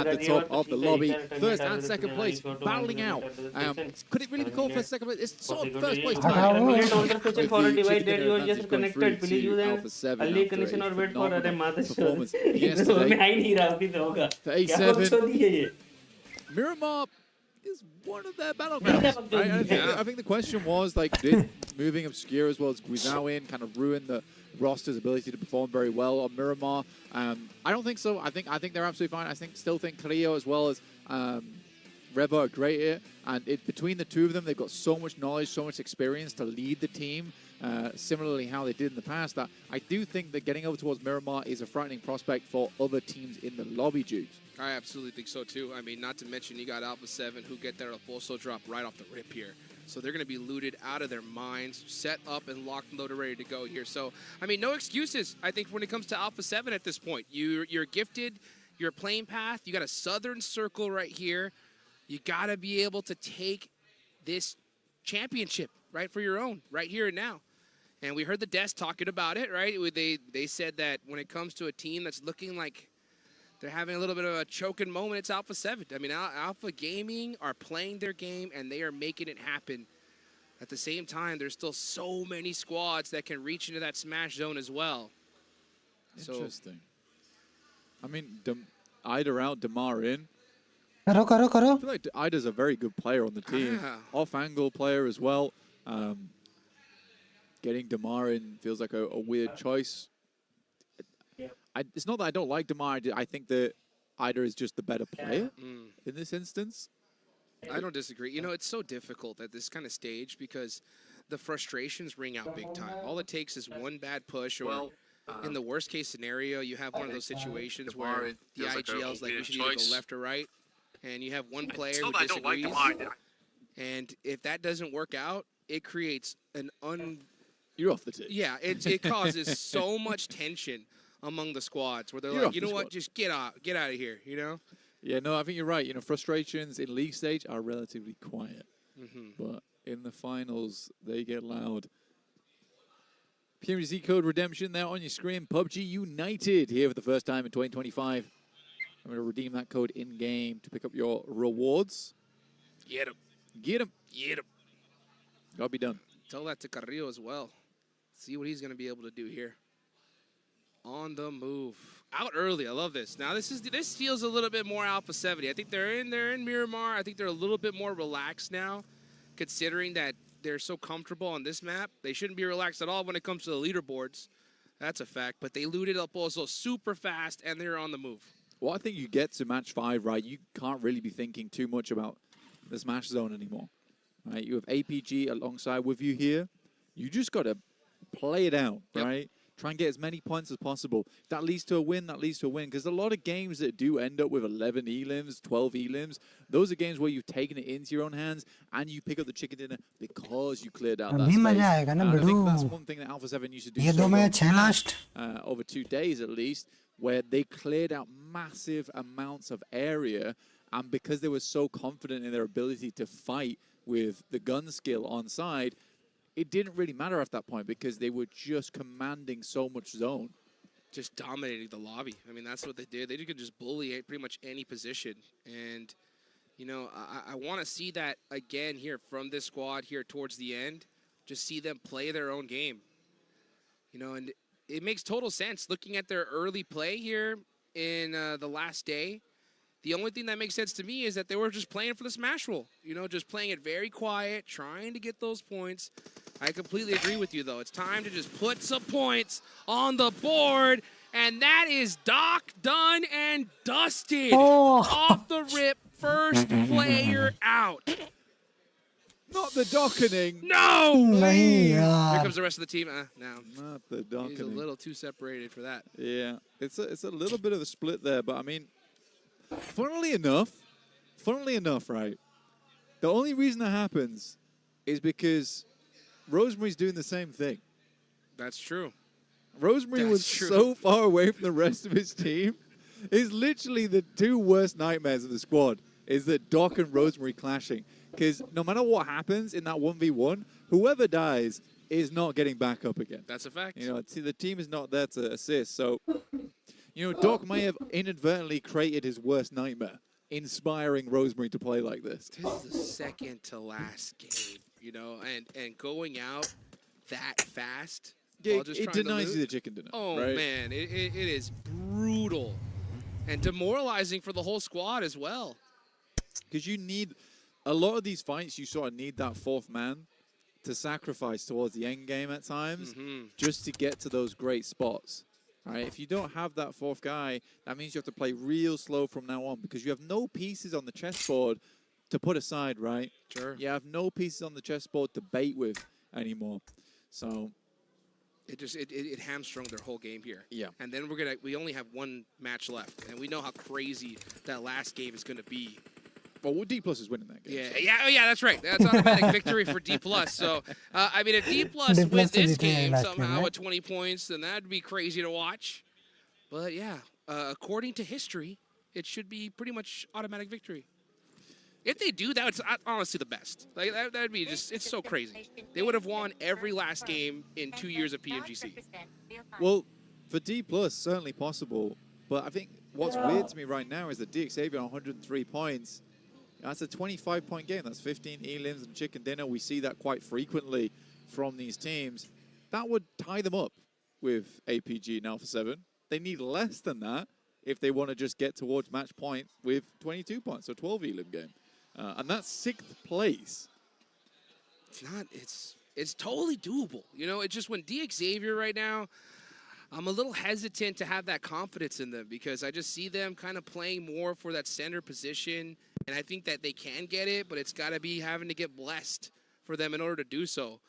at the top of the lobby. First and second place battling out. Could it really be called for second place? It's sort of first place tie. For a device that you are just connected, please use an early connection or wait for a performance yesterday. For A7, Miramar is one of their battlegrounds. Right? I think the question was, like, did moving Obscure as well as Guizhou in kind of ruin the roster's ability to perform very well on Miramar? I don't think so. I think they're absolutely fine. Still think Cleo as well as Revo are great here. And between the two of them, they've got so much knowledge, so much experience to lead the team. Similarly how they did in the past, that I do think that getting over towards Miramar is a frightening prospect for other teams in the lobby, Juice. I absolutely think so too. I mean, not to mention you got Alpha 7 who get their Bolso drop right off the rip here. So they're going to be looted out of their minds, set up and locked and loaded, ready to go here. So, I mean, no excuses, I think, when it comes to Alpha 7 at this point. You're gifted, you're playing path, you got a southern circle right here. You got to be able to take this championship, right, for your own, right here and now. And we heard the Des talking about it, right? They said that when it comes to a team that's looking like they're having a little bit of a choking moment, it's Alpha 7. I mean, Alpha Gaming are playing their game, and they are making it happen. At the same time, there's still so many squads that can reach into that smash zone as well. Interesting. I mean, Ida out, Damar in. I feel like Ida's a very good player on the team. Off-angle player as well. Getting Damar in feels like a weird choice. It's not that I don't like Damar. I think that Ida is just the better player in this instance. I don't disagree. You know, it's so difficult at this kind of stage because the frustrations ring out big time. All it takes is one bad push, or in the worst case scenario, you have one of those situations where the IGL's like, we should either go left or right, and you have one player who disagrees. And if that doesn't work out, it creates an You're off the tee. Yeah, it causes so much tension among the squads where they're like, you know what, just get out of here, you know? Yeah, no, I think you're right. You know, frustrations in league stage are relatively quiet. But in the finals, they get loud. pMGC code redemption there on your screen. PUBG United here for the first time in 2025. I'm going to redeem that code in-game to pick up your rewards. Get him. Get him. Get him. Gotta be done. Tell that to Carrillo as well. See what he's going to be able to do here. On the move. Out early. I love this. Now, this feels a little bit more Alpha 70. I think they're in Miramar. I think they're a little bit more relaxed now, considering that they're so comfortable on this map. They shouldn't be relaxed at all when it comes to the leaderboards. That's a fact. But they looted up also super fast, and they're on the move. Well, I think you get to match 5, right? You can't really be thinking too much about the smash zone anymore. Right? You have APG alongside with you here. You just got to play it out, right? Try and get as many points as possible. If that leads to a win, that leads to a win. Because a lot of games that do end up with 11 elims, 12 elims, those are games where you've taken it into your own hands and you pick up the chicken dinner because you cleared out that space. I think that's one thing that Alpha 7 used to do over 2 days at least, where they cleared out massive amounts of area. And because they were so confident in their ability to fight with the gun skill on side, it didn't really matter at that point because they were just commanding so much zone. Just dominating the lobby. I mean, that's what they did. They could just bully pretty much any position. And, you know, I want to see that again here from this squad here towards the end. Just see them play their own game. You know, and it makes total sense looking at their early play here in the last day. The only thing that makes sense to me is that they were just playing for the smash roll. You know, just playing it very quiet, trying to get those points. I completely agree with you, though. It's time to just put some points on the board. And that is Doc done and dusted. Off the rip, first player out. Not the dockening. No! Here comes the rest of the team. No. Not the dockening. He's a little too separated for that. Yeah, it's a little bit of a split there, but I mean, funnily enough, right, the only reason that happens is because Rosemary's doing the same thing. That's true. Rosemary was so far away from the rest of his team. It's literally the two worst nightmares of the squad, is that Doc and Rosemary clashing. Because no matter what happens in that 1v1, whoever dies is not getting back up again. That's a fact. You know, see, the team is not there to assist. So You know, Doc may have inadvertently created his worst nightmare, inspiring Rosemary to play like this. This is the second to last game, you know, and going out that fast. Yeah, it denies you the chicken dinner. Oh, right? man, it is brutal and demoralizing for the whole squad as well. Because you need, a lot of these fights, you sort of need that fourth man to sacrifice towards the end game at times just to get to those great spots. Right? If you don't have that fourth guy, that means you have to play real slow from now on because you have no pieces on the chessboard to put aside, right? Sure. You have no pieces on the chessboard to bait with anymore. So it hamstrung their whole game here. Yeah. And then we only have one match left, and we know how crazy that last game is going to be. Well, D+ is winning that game. Yeah, that's right. That's automatic victory for D+. So, I mean, if D+ wins this game somehow with 20 points, then that'd be crazy to watch. But yeah, according to history, it should be pretty much automatic victory. If they do that, it's honestly the best. Like that'd be just, it's so crazy. They would have won every last game in 2 years of pMGC. Well, for D+, certainly possible. But I think what's weird to me right now is that DXavier on 103 points. That's a 25-point game. That's 15 elims and chicken dinner. We see that quite frequently from these teams. That would tie them up with APG and Alpha 7. They need less than that if they want to just get towards match point with 22 points, so 12 elim game. And that's 6th place. It's totally doable. You know, it's just when DXavier right now, I'm a little hesitant to have that confidence in them because I just see them kind of playing more for that center position. And I think that they can get it, but it's got to be having to get blessed for them in order to do so.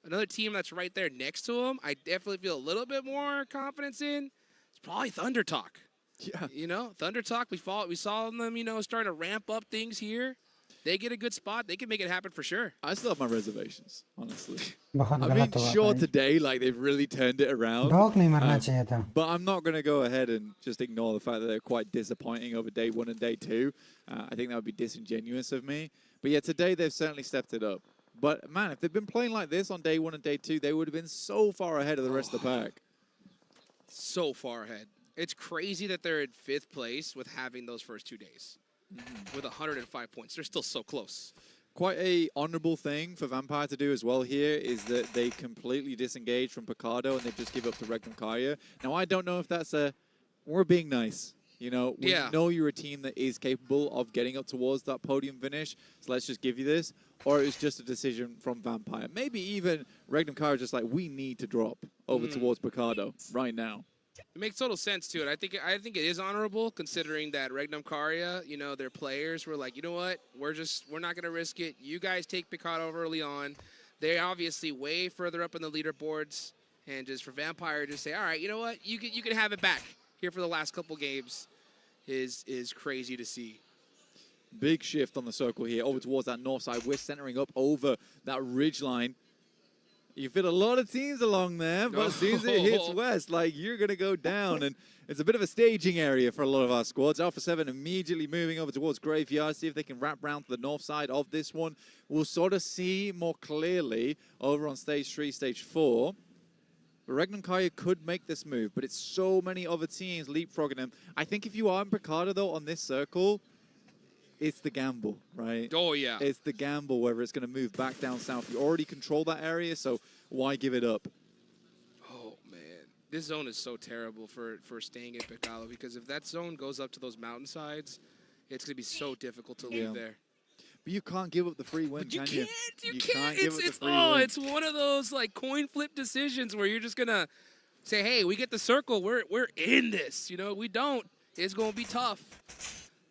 Another team that's right there next to them, I definitely feel a little bit more confidence in. It's probably Thunder Talk. Yeah. You know, Thunder Talk, we saw them, you know, starting to ramp up things here. They get a good spot. They can make it happen for sure. I still have my reservations, honestly. I mean, sure, today, like, they've really turned it around. But I'm not going to go ahead and just ignore the fact that they're quite disappointing over day 1 and day 2. I think that would be disingenuous of me. But yeah, today they've certainly stepped it up. But, man, if they'd been playing like this on day 1 and day 2, they would have been so far ahead of the rest of the pack. So far ahead. It's crazy that they're in 5th place with having those first 2 days. With 105 points. They're still so close. Quite a honorable thing for Vampire to do as well here is that they completely disengage from Picardo and they just give up to Regnum Karya. Now, I don't know if that's we're being nice. You know, we know you're a team that is capable of getting up towards that podium finish, so let's just give you this. Or it was just a decision from Vampire. Maybe even Regnum Karya just like, we need to drop over towards Picardo right now. It makes total sense to it. I think it is honorable considering that Regnum Karya, you know, their players were like, you know what, we're not gonna risk it. You guys take Picardo early on. They're obviously way further up in the leaderboards, and just for Vampire to say, all right, you know what, you can have it back here for the last couple games is crazy to see. Big shift on the circle here over towards that north side. We're centering up over that ridge line. You fit a lot of teams along there, but as soon as it hits west, like, you're going to go down. And it's a bit of a staging area for a lot of our squads. Alpha 7 immediately moving over towards Graveyard, see if they can wrap around to the north side of this one. We'll sort of see more clearly over on stage 3, stage 4. But Regnum Karya could make this move, but it's so many other teams leapfrogging them. I think if you are in Picardo, though, on this circle, it's the gamble, right? Oh, yeah. It's the gamble whether it's going to move back down south. You already control that area, so why give it up? Oh, man. This zone is so terrible for staying in Picardo because if that zone goes up to those mountainsides, it's going to be so difficult to leave there. But you can't give up the free win, can you? You can't. It's one of those, like, coin flip decisions where you're just going to say, hey, we get the circle. We're in this. You know, we don't. It's going to be tough.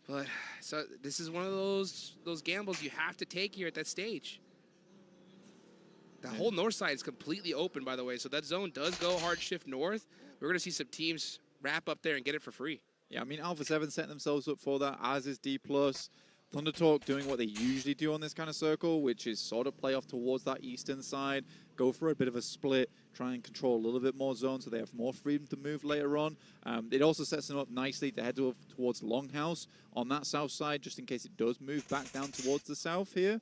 But so this is one of those gambles you have to take here at that stage. The whole north side is completely open, by the way, so that zone does go hard shift north. We're going to see some teams wrap up there and get it for free. Yeah, I mean, Alpha 7 setting themselves up for that, as is D+. Thunder Talk doing what they usually do on this kind of circle, which is sort of play off towards that eastern side, go for a bit of a split, try and control a little bit more zone so they have more freedom to move later on. It also sets them up nicely to head towards Longhouse on that south side, just in case it does move back down towards the south here.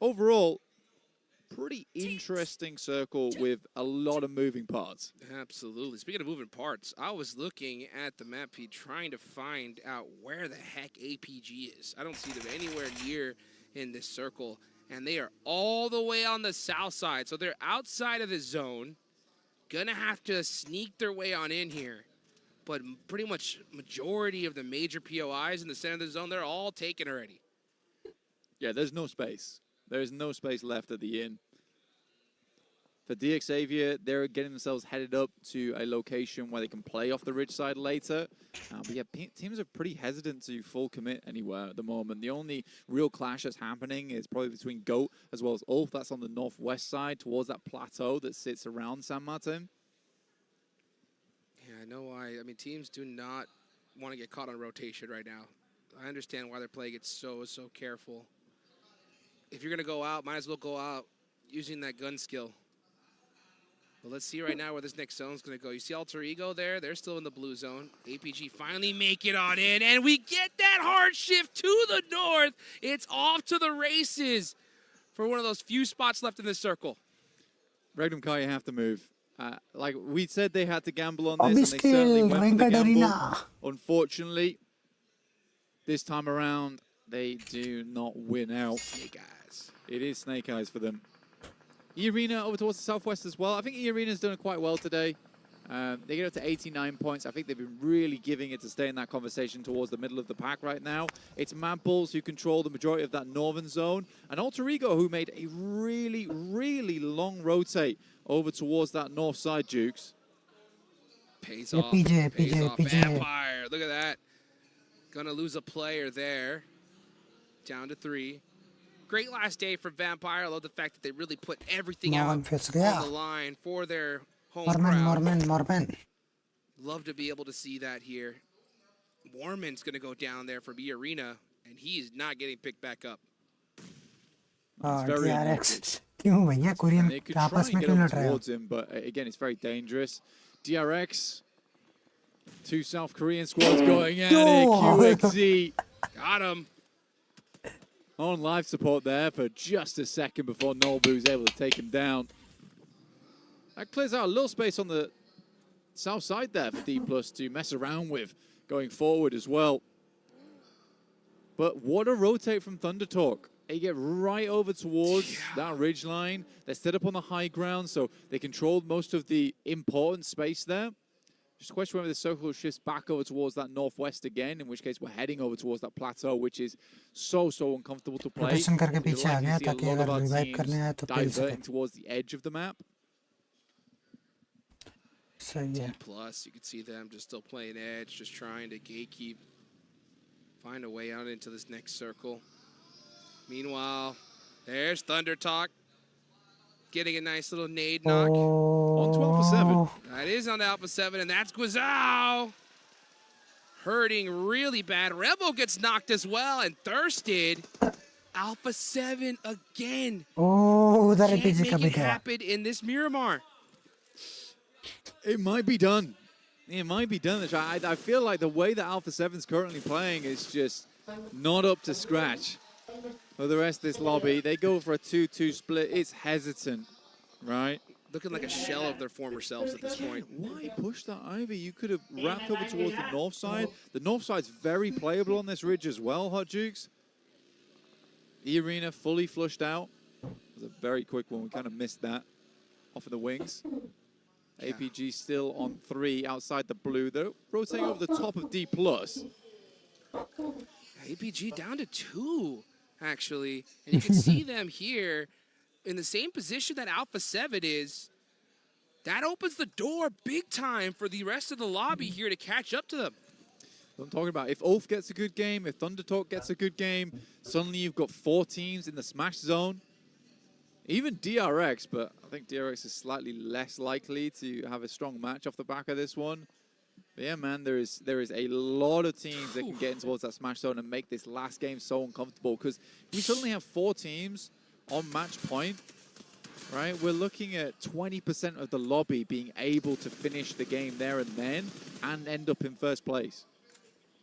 Overall, pretty interesting circle with a lot of moving parts. Absolutely. Speaking of moving parts, I was looking at the map feed trying to find out where the heck APG is. I don't see them anywhere near in this circle, and they are all the way on the south side. So they're outside of the zone, gonna have to sneak their way on in here. But pretty much majority of the major POIs in the center of the zone, they're all taken already. Yeah, there's no space. There's no space left at the inn. For DX Xavier, they're getting themselves headed up to a location where they can play off the ridge side later. But yeah, teams are pretty hesitant to full commit anywhere at the moment. The only real clash that's happening is probably between GOAT as well as Ulf. That's on the northwest side towards that plateau that sits around San Martin. Yeah, I know why. I mean, teams do not want to get caught on rotation right now. I understand why they're playing it so careful. If you're going to go out, might as well go out using that gun skill. But let's see right now where this next zone's going to go. You see Alter Ego there? They're still in the blue zone. APG finally make it on in, and we get that hard shift to the north. It's off to the races for one of those few spots left in this circle. Regnum Kai, you have to move. Like we said, they had to gamble on this, and they certainly went for the gamble. Unfortunately, this time around, they do not win out. Snake Eyes. It is Snake Eyes for them. E-Arena over towards the southwest as well. I think E-Arena's done quite well today. They get up to 89 points. I think they've been really giving it to stay in that conversation towards the middle of the pack right now. It's Mad Bulls who control the majority of that northern zone. And Alter Ego who made a really long rotate over towards that north side, Jukes. Pays off. Pays off. Vampire. Look at that. Gonna lose a player there. Down to 3. Great last day for Vampire. I love the fact that they really put everything out on the line for their home crowd. Love to be able to see that here. Warman's going to go down there for B-Arena, and he's not getting picked back up. DRX. They could try and get over towards him, but again, it's very dangerous. DRX. 2 South Korean squads going at it. QXZ. Got him. On live support there for just a second before Nolbu's able to take him down. That clears out a little space on the south side there for D+ to mess around with going forward as well. But what a rotate from Thunder Talk. They get right over towards that ridge line. They're set up on the high ground, so they controlled most of the important space there. Just a question whether the circle shifts back over towards that northwest again, in which case we're heading over towards that plateau, which is so uncomfortable to play. Diverting towards the edge of the map. So yeah. D+, you can see them just still playing edge, just trying to gatekeep, find a way out into this next circle. Meanwhile, there's Thunder Talk. Getting a nice little nade knock. On 12 for 7. That is on the Alpha 7, and that's Guizhou. Hurting really bad. Revo gets knocked as well, and Thirsted. Alpha 7 again. Oh, that can't make it happen in this Miramar. It might be done. It might be done. I feel like the way that Alpha 7's currently playing is just not up to scratch. For the rest of this lobby, they go for a 2-2 split. It's hesitant, right? Looking like a shell of their former selves at this point. Why push that Ivy? You could have wrapped over towards the north side. The north side's very playable on this ridge as well, Hot Jukes. E-Arena fully flushed out. It was a very quick one. We kind of missed that off of the wings. APG still on 3 outside the blue. They're rotating over the top of D+. APG down to 2. Actually, and you can see them here in the same position that Alpha 7 is. That opens the door big time for the rest of the lobby here to catch up to them. What I'm talking about, if Ulf gets a good game, if Thunder Talk gets a good game, suddenly you've got 4 teams in the Smash zone. Even DRX, but I think DRX is slightly less likely to have a strong match off the back of this one. But yeah, man, there is a lot of teams that can get in towards that Smash zone and make this last game so uncomfortable. Because we suddenly have 4 teams on match point, right? We're looking at 20% of the lobby being able to finish the game there and then and end up in first place.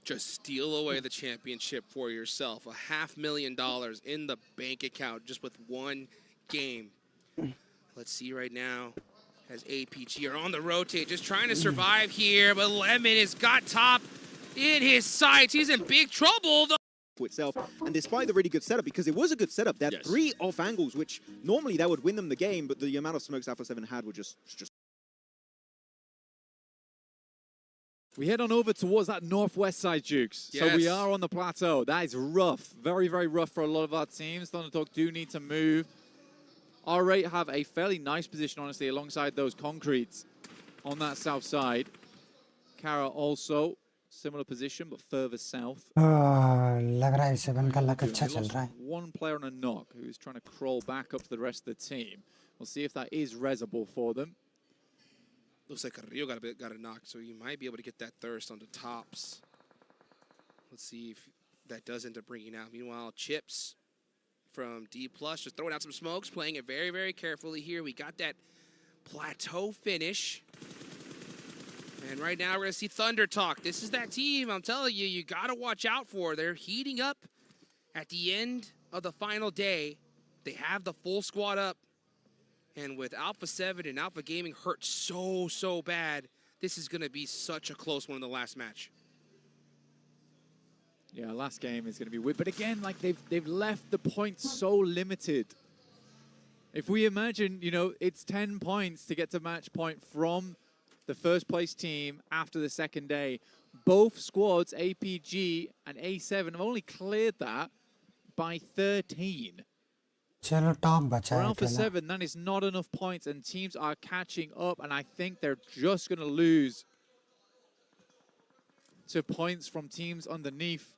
Just steal away the championship for yourself. $500,000 in the bank account just with 1 game. Let's see right now. As APG are on the rotate, just trying to survive here, but Lemon has got top in his sights. He's in big trouble. Itself, and despite the really good setup, because it was a good setup, they had 3 off angles, which normally that would win them the game, but the amount of smokes Alpha 7 had were just. We head on over towards that northwest side, Jukes. Yes. So we are on the plateau. That is rough. Very, very rough for a lot of our teams. Thundertalk do need to move. R8 have a fairly nice position, honestly, alongside those concretes on that south side. Kara also, similar position, but further south. लग रहा है 7 का luck अच्छा चल रहा है. One player on a knock who's trying to crawl back up to the rest of the team. We'll see if that is resable for them. Looks like Rio got a knock, so you might be able to get that thirst on the tops. Let's see if that does end up bringing out. Meanwhile, Chips from D+, just throwing out some smokes, playing it very, very carefully here. We got that plateau finish. And right now we're going to see Thunder Talk. This is that team, I'm telling you, you got to watch out for. They're heating up at the end of the final day. They have the full squad up. And with Alpha 7 and Alpha Gaming hurt so bad, this is going to be such a close one in the last match. Yeah, last game is going to be weird. But again, like they've left the points so limited. If we imagine, you know, it's 10 points to get to match point from the first place team after the second day. Both squads, APG and A7, have only cleared that by 13. चलो top बचा For है Alpha अकेला. 7, that is not enough points, and teams are catching up, and I think they're just going to lose to points from teams underneath.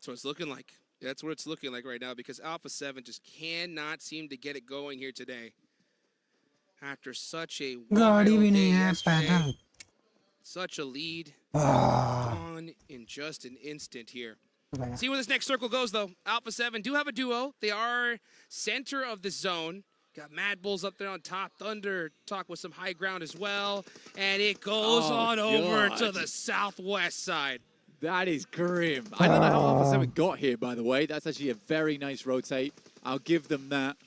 So it's looking like. That's what it's looking like right now, because Alpha 7 just cannot seem to get it going here today. After such a गाड़ी wild भी नहीं day है yesterday, पैदल. such a lead gone in just an instant here. See where this next circle goes, though. Alpha 7 do have a duo. They are center of the zone. Got Mad Bulls up there on top. Thunder Talk with some high ground as well. And it goes on over to the southwest side. That is grim. I don't know how Alpha 7 got here, by the way. That's actually a very nice rotate. I'll give them that.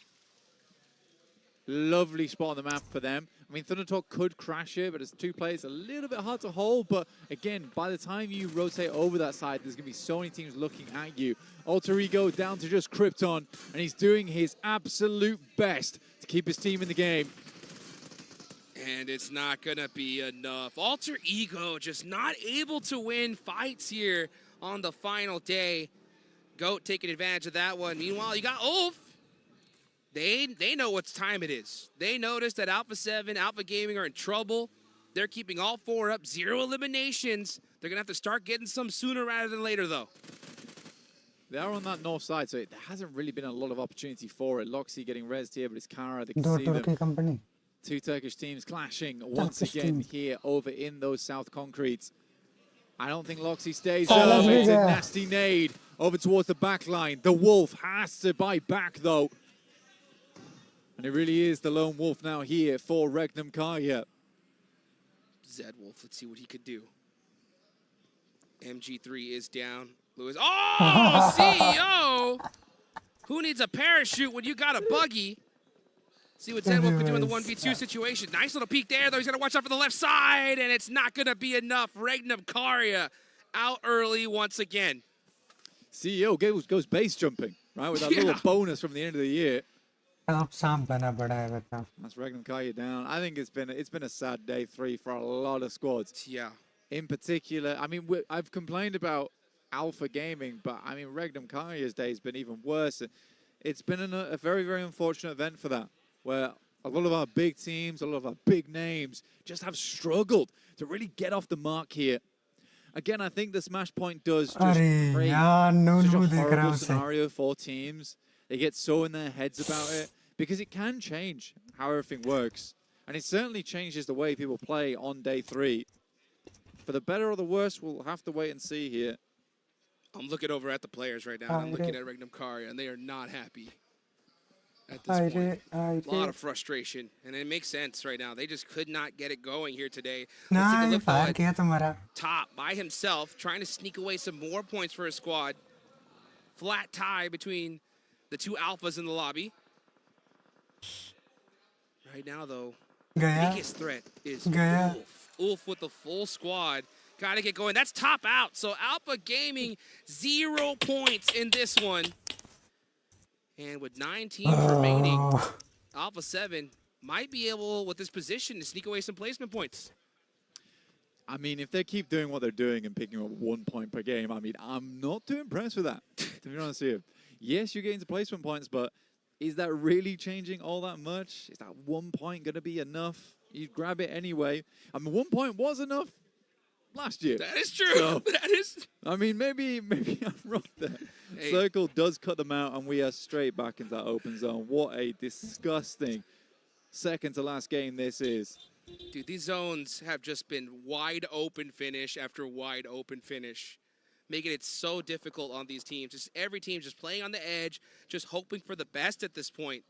Lovely spot on the map for them. I mean, Thundertalk could crash it, but as 2 players, a little bit hard to hold. But again, by the time you rotate over that side, there's going to be so many teams looking at you. Alter Ego down to just Krafton, and he's doing his absolute best to keep his team in the game. And it's not going to be enough. Alter Ego just not able to win fights here on the final day. Goat taking advantage of that one. Meanwhile, you got Ulf. They know what time it is. They noticed that Alpha 7, Alpha Gaming are in trouble. They're keeping all 4 up, 0 eliminations. They're going to have to start getting some sooner rather than later, though. They are on that north side, so there hasn't really been a lot of opportunity for it. Loxy getting rezzed here, but it's Kara. They can दो see Turkey them. Company. 2 Turkish teams clashing once again here over in those south concretes. I don't think Loxy stays up. It's a nasty nade over towards the back line. The Wolf has to bite back, though. And it really is the lone wolf now here for Regnum Karya. Zed Wolf, let's see what he could do. MG3 is down. Lewis, oh, CEO! Who needs a parachute when you got a buggy? See what Zed Wolf can do in the 1v2 situation. Nice little peek there, though. He's got to watch out for the left side, and it's not going to be enough. Regnum Karya out early once again. CEO goes base jumping, right, with that little bonus from the end of the year. That's Regnum Karya down. I think it's been a sad day 3 for a lot of squads. Yeah. In particular, I mean, I've complained about Alpha Gaming, but I mean, Regnum Karya's day has been even worse. It's been a very, very unfortunate event for that, where a lot of our big teams, a lot of our big names just have struggled to really get off the mark here. Again, I think the Smash Point does just create such a horrible scenario for teams. They get so in their heads about it because it can change how everything works. And it certainly changes the way people play on day 3. For the better or the worse, we'll have to wait and see here. I'm looking over at the players right now. And I'm looking at Regnum Karya, and they are not happy at this point. A lot of frustration, and it makes sense right now. They just could not get it going here today. Let's take a look at Top by himself, trying to sneak away some more points for his squad. Flat tie between the 2 alphas in the lobby. Right now, though, गया biggest threat is गया Ulf. Ulf with the full squad. Got to get going. That's top out. So Alpha Gaming, 0 points in this one. And with 9 teams remaining, Alpha 7 might be able, with this position, to sneak away some placement points. I mean, if they keep doing what they're doing and picking up 1 point per game, I mean, I'm not too impressed with that, to be honest with you. Yes, you're getting to placement points, but is that really changing all that much? Is that 1 point going to be enough? You grab it anyway. I mean, 1 point was enough last year. That is true. So, that is. I mean, maybe I'm wrong there. Hey. Circle does cut them out, and we are straight back into that open zone. What a disgusting second to last game this is. Dude, these zones have just been wide open finish after wide open finish, making it so difficult on these teams. Just every team just playing on the edge, just hoping for the best at this point.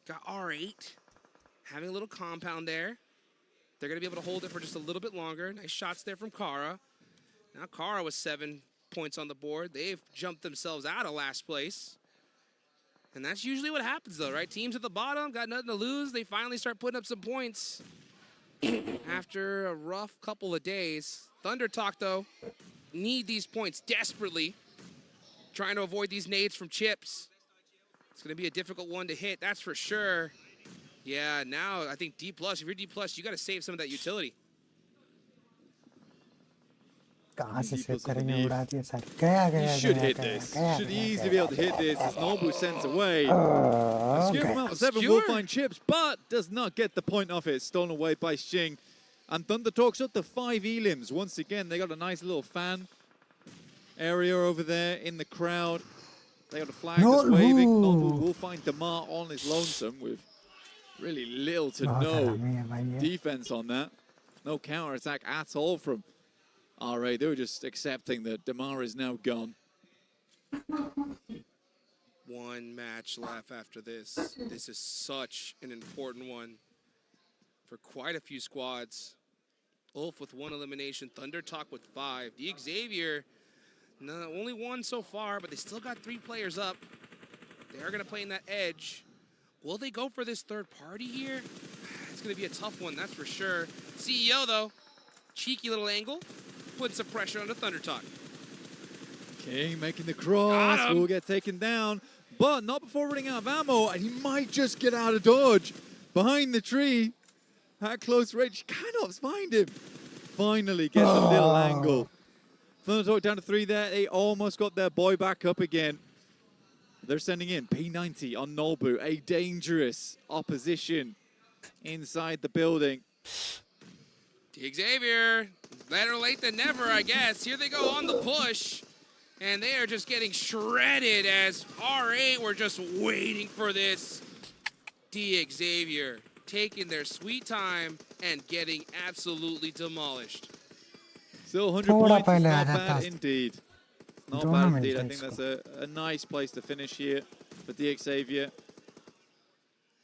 Got R8, having a little compound there. They're going to be able to hold it for just a little bit longer. Nice shots there from Kara. Now Kara with 7 points on the board. They've jumped themselves out of last place. And that's usually what happens, though, right? Teams at the bottom got nothing to lose. They finally start putting up some points after a rough couple of days. Thunder Talk, though, need these points desperately. Trying to avoid these nades from Chips. It's going to be a difficult one to hit, that's for sure. Yeah, now I think D+, if you're D+, you got to save some of that utility. कहाँ से save करेंगे उड़ा दिया सारे गया गया You should hit this. Should easily be able to hit this. As Nobu sends away. Obscure from Alpha 7 will find Chips, but does not get the point off it. Stolen away by Xing. And Thunder Talks up to 5 elims. Once again, they got a nice little fan area over there in the crowd. They got a flag that's waving. Nobu will find Damar on his lonesome with really little to no defense on that. No counter attack at all from RA. They were just accepting that Damar is now gone. One match left after this. This is such an important one for quite a few squads. Ulf with 1 elimination, Thunder Talk with 5. The Xavier, no, only 1 so far, but they still got 3 players up. They are going to play in that edge. Will they go for this third party here? It's going to be a tough one, that's for sure. CEO, though, cheeky little angle, putting some pressure on the Thunder Talk. King making the cross, will get taken down, but not before running out of ammo, and he might just get out of dodge. Behind the tree, at close range, cannot find him. Finally gets a little angle. Thunder Talk down to 3 there. They almost got their boy back up again. They're sending in P90 on Nobu, a dangerous opposition inside the building. The Xavier, better late than never, I guess. Here they go on the push. And they are just getting shredded as R8 were just waiting for this. D Xavier taking their sweet time and getting absolutely demolished. Still 100 points, not bad indeed. Not bad indeed. I think that's a nice place to finish here for D Xavier.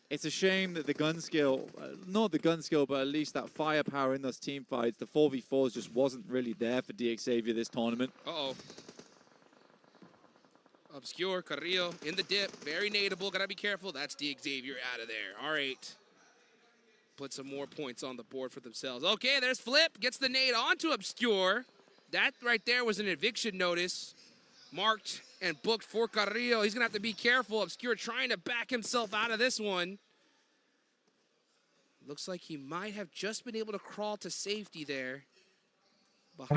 It's a shame that the gun skill, not the gun skill, but at least that firepower in those team fights, the 4v4s just wasn't really there for D Xavier this tournament. Uh-oh. Obscure, Carrillo in the dip, very nadeable, gotta be careful. That's D Xavier out of there. R8 put some more points on the board for themselves. Okay, there's Flip, gets the nade onto Obscure. That right there was an eviction notice marked and booked for Carrillo. He's gonna have to be careful. Obscure trying to back himself out of this one. Looks like he might have just been able to crawl to safety there. With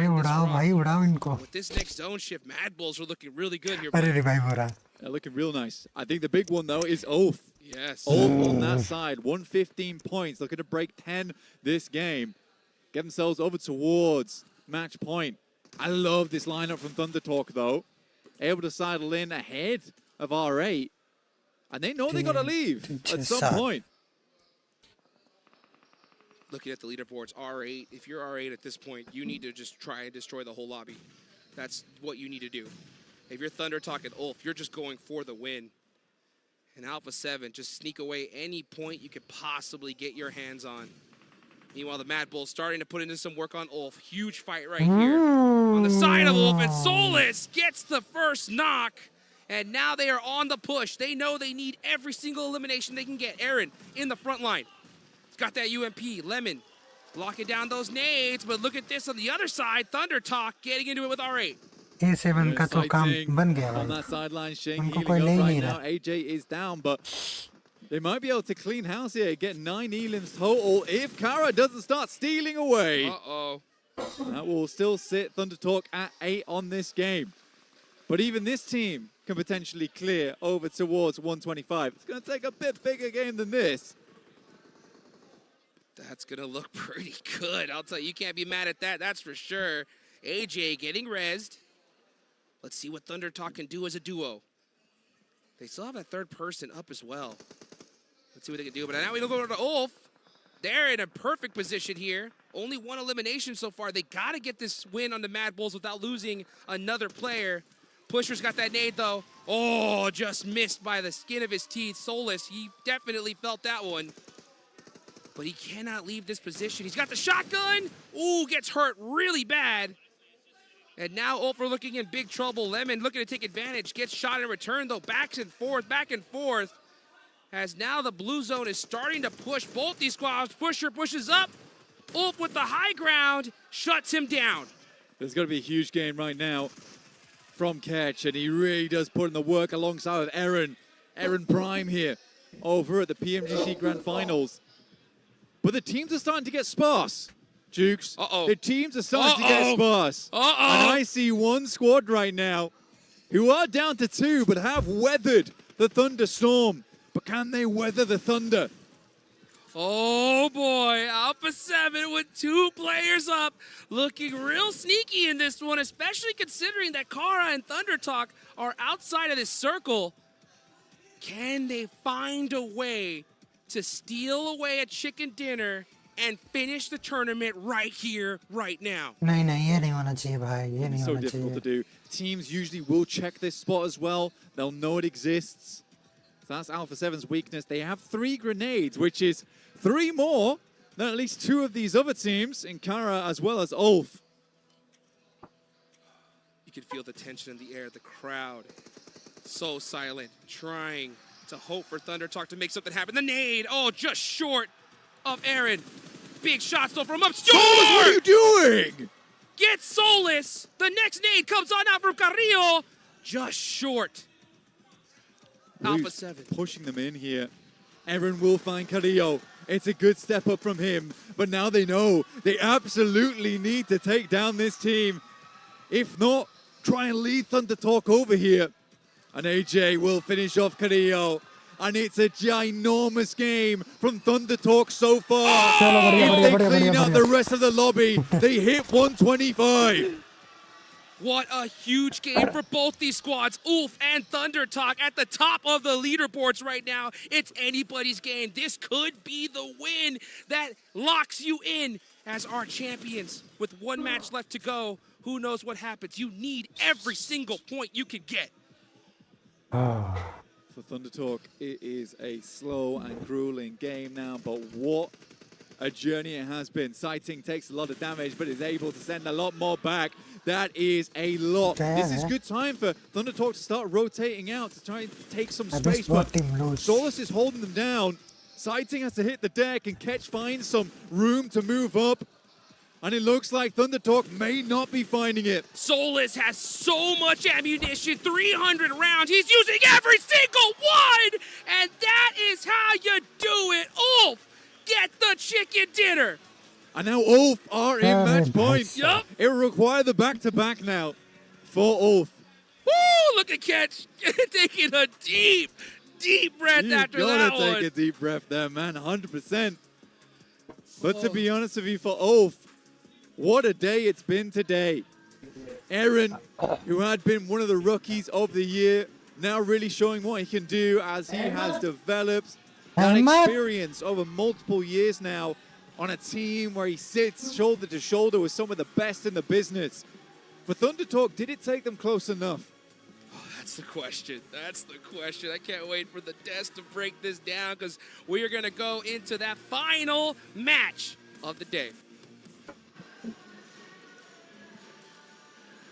this next zone shift, Mad Bulls are looking really good here. They're looking real nice. I think the big one, though, is Ulf. Yes. Ulf on that side, 115 points, looking to break 10 this game. Get themselves over towards match point. I love this lineup from Thunder Talk, though. Able to sidle in ahead of R8. And they know they got to leave at some point. Looking at the leaderboards, R8, if you're R8 at this point, you need to just try and destroy the whole lobby. That's what you need to do. If you're Thunder Talk and Ulf, you're just going for the win. And Alpha 7, just sneak away any point you could possibly get your hands on. Meanwhile, the Mad Bulls starting to put into some work on Ulf. Huge fight right here. On the side of Ulf, and Solus gets the first knock. And now they are on the push. They know they need every single elimination they can get. Aaron in the front line. Got that UMP. Lemon blocking down those nades, but look at this on the other side. Thunder Talk getting into it with R8. A7 का तो काम बन गया on भाई that sideline, Shing उनको healing कोई up ले ही right नहीं now. रहा AJ is down, but they might be able to clean house here, get 9 elims total if Kara doesn't start stealing away. Uh-oh. That will still sit Thunder Talk at 8 on this game. But even this team can potentially clear over towards 125. It's going to take a bit bigger game than this. That's going to look pretty good. I'll tell you, you can't be mad at that. That's for sure. AJ getting rezzed. Let's see what Thunder Talk can do as a duo. They still have that third person up as well. Let's see what they can do. But now we look over to Ulf. They're in a perfect position here. Only one elimination so far. They got to get this win on the Mad Bulls without losing another player. Pusher's got that nade, though. Oh, just missed by the skin of his teeth. Solus, he definitely felt that one. But he cannot leave this position. He's got the shotgun. Ooh, gets hurt really bad. And now Ulfer looking in big trouble. Lemon looking to take advantage. Gets shot in return, though. Back and forth. As now the blue zone is starting to push both these squads. Pusher pushes up. Ulf with the high ground. Shuts him down. There's going to be a huge game right now from Ketch, and he really does put in the work alongside with Aaron Prime here over at the pMGC Grand Finals. But the teams are starting to get sparse, Jukes. The teams are starting to get sparse. And I see one squad right now who are down to 2 but have weathered the thunderstorm. But can they weather the thunder? Oh boy, Alpha 7 with 2 players up, looking real sneaky in this one, especially considering that Kara and Thunder Talk are outside of this circle. Can they find a way to steal away a chicken dinner and finish the tournament right here, right now? नहीं नहीं ये नहीं होना चाहिए भाई ये नहीं So होना difficult to चाहिए do. Teams usually will check this spot as well. They'll know it exists. So that's Alpha 7's weakness. They have 3 grenades, which is 3 more than at least 2 of these other teams, in Kara as well as Ulf. You can feel the tension in the air, the crowd so silent, trying to hope for Thunder Talk to make something happen. The nade, oh, just short of Aaron. Big shots though from upstairs. Solus, what are you doing? Get Solus. The next nade comes on out from Carrillo. Just short. Alpha 7 pushing them in here. Aaron will find Carrillo. It's a good step up from him. But now they know they absolutely need to take down this team. If not, try and lead Thunder Talk over here. And AJ will finish off Carrillo. And it's a ginormous game from Thunder Talk so far. If they clean out the rest of the lobby, they hit 125. What a huge game for both these squads. Ulf and Thunder Talk at the top of the leaderboards right now. It's anybody's game. This could be the win that locks you in as our champions. With 1 match left to go, who knows what happens? You need every single point you can get. For Thunder Talk, it is a slow and grueling game now, but what a journey it has been. Sighting takes a lot of damage, but is able to send a lot more back. That is a lot. This is good time for Thunder Talk to start rotating out to try and take some space. But Solus is holding them down. Sighting has to hit the deck, and Ketch finds some room to move up. And it looks like Thunder Talk may not be finding it. Solus has so much ammunition, 300 rounds. He's using every single one! And that is how you do it. Ulf, get the chicken dinner. And now Ulf are in match point. Yup. It will require the back-to-back now for Ulf. Woo! Look at Ketch taking a deep, deep breath after that one. You gotta take a deep breath there, man, 100%. But to be honest with you, for Ulf, what a day it's been today. Aaron, who had been one of the rookies of the year, now really showing what he can do as he has developed that experience over multiple years now on a team where he sits shoulder to shoulder with some of the best in the business. For Thunder Talk, did it take them close enough? Oh, that's the question. That's the question. I can't wait for the desk to break this down because we are going to go into that final match of the day.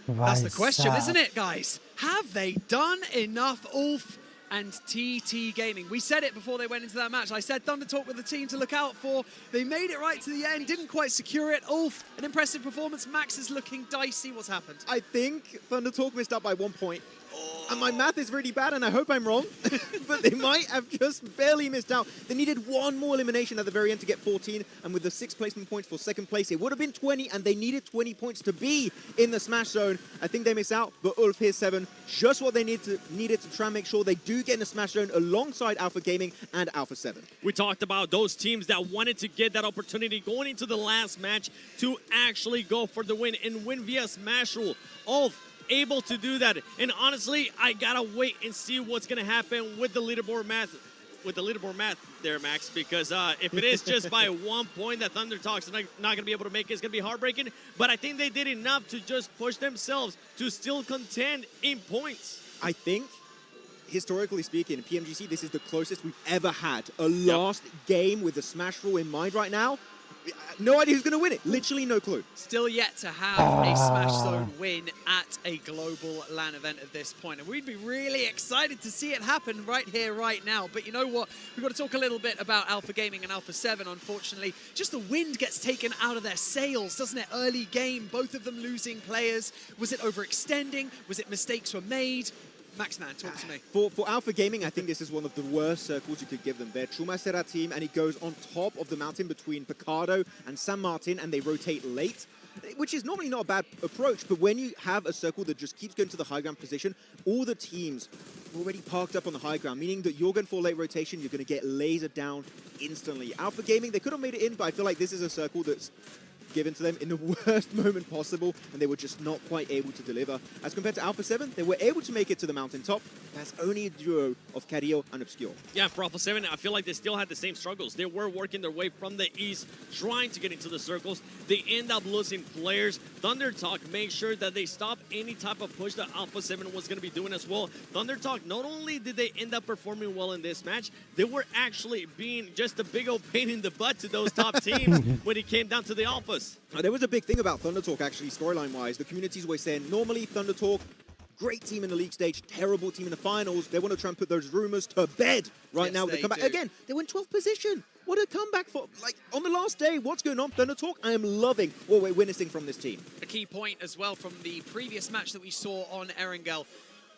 That's the question, isn't it, guys? Have they done enough, Ulf, and TT Gaming. We said it before they went into that match. I said Thunder Talk were the team to look out for. They made it right to the end, didn't quite secure it. Ulf, an impressive performance. Max is looking dicey. What's happened? I think Thunder Talk missed out by 1 point. And my math is really bad, and I hope I'm wrong, but they might have just barely missed out. They needed one more elimination at the very end to get 14, and with the 6 placement points for second place, it would have been 20, and they needed 20 points to be in the Smash Zone. I think they missed out, but Ulf, here's 7. Just what they needed to try and make sure they do get in the Smash Zone alongside Alpha Gaming and Alpha 7. We talked about those teams that wanted to get that opportunity going into the last match to actually go for the win and win via Smash Rule. Ulf able to do that, and honestly, I gotta wait and see what's gonna happen with the leaderboard math. There, Max, because if it is just by 1 point that Thunder Talk's not gonna be able to make it, it's gonna be heartbreaking. But I think they did enough to just push themselves to still contend in points. I think, historically speaking, pMGC, this is the closest we've ever had a last game with the Smash Rule in mind right now. No idea who's going to win it. Literally no clue. Still yet to have a Smash Zone win at a global LAN event at this point. And we'd be really excited to see it happen right here, right now. But you know what? We've got to talk a little bit about Alpha Gaming and Alpha 7, unfortunately. Just the wind gets taken out of their sails, doesn't it? Early game, both of them losing players. Was it overextending? Was it mistakes were made? Max Man, talk to me. For Alpha Gaming, I think this is one of the worst circles you could give them. They're Chumacera team, and it goes on top of the mountain between Picardo and San Martin, and they rotate late, which is normally not a bad approach, but when you have a circle that just keeps going to the high ground position, all the teams are already parked up on the high ground, meaning that you're going for late rotation, you're going to get lasered down instantly. Alpha Gaming, they could have made it in, but I feel like this is a circle that's given to them in the worst moment possible, and they were just not quite able to deliver. As compared to Alpha 7, they were able to make it to the mountaintop. That's only a duo of Carrillo and Obscure. Yeah, for Alpha 7, I feel like they still had the same struggles. They were working their way from the east, trying to get into the circles. They end up losing players. Thunder Talk made sure that they stopped any type of push that Alpha 7 was going to be doing as well. Thunder Talk, not only did they end up performing well in this match, they were actually being just a big old pain in the butt to those top teams when it came down to the Alphas. There was a big thing about Thunder Talk, actually, storyline-wise. The community's always saying, normally Thunder Talk, great team in the league stage, terrible team in the finals. They want to try and put those rumors to bed right now. They come back again. They were in 12th position. What a comeback for, like, on the last day. What's going on, Thunder Talk? I am loving what we're witnessing from this team. A key point as well from the previous match that we saw on Erangel,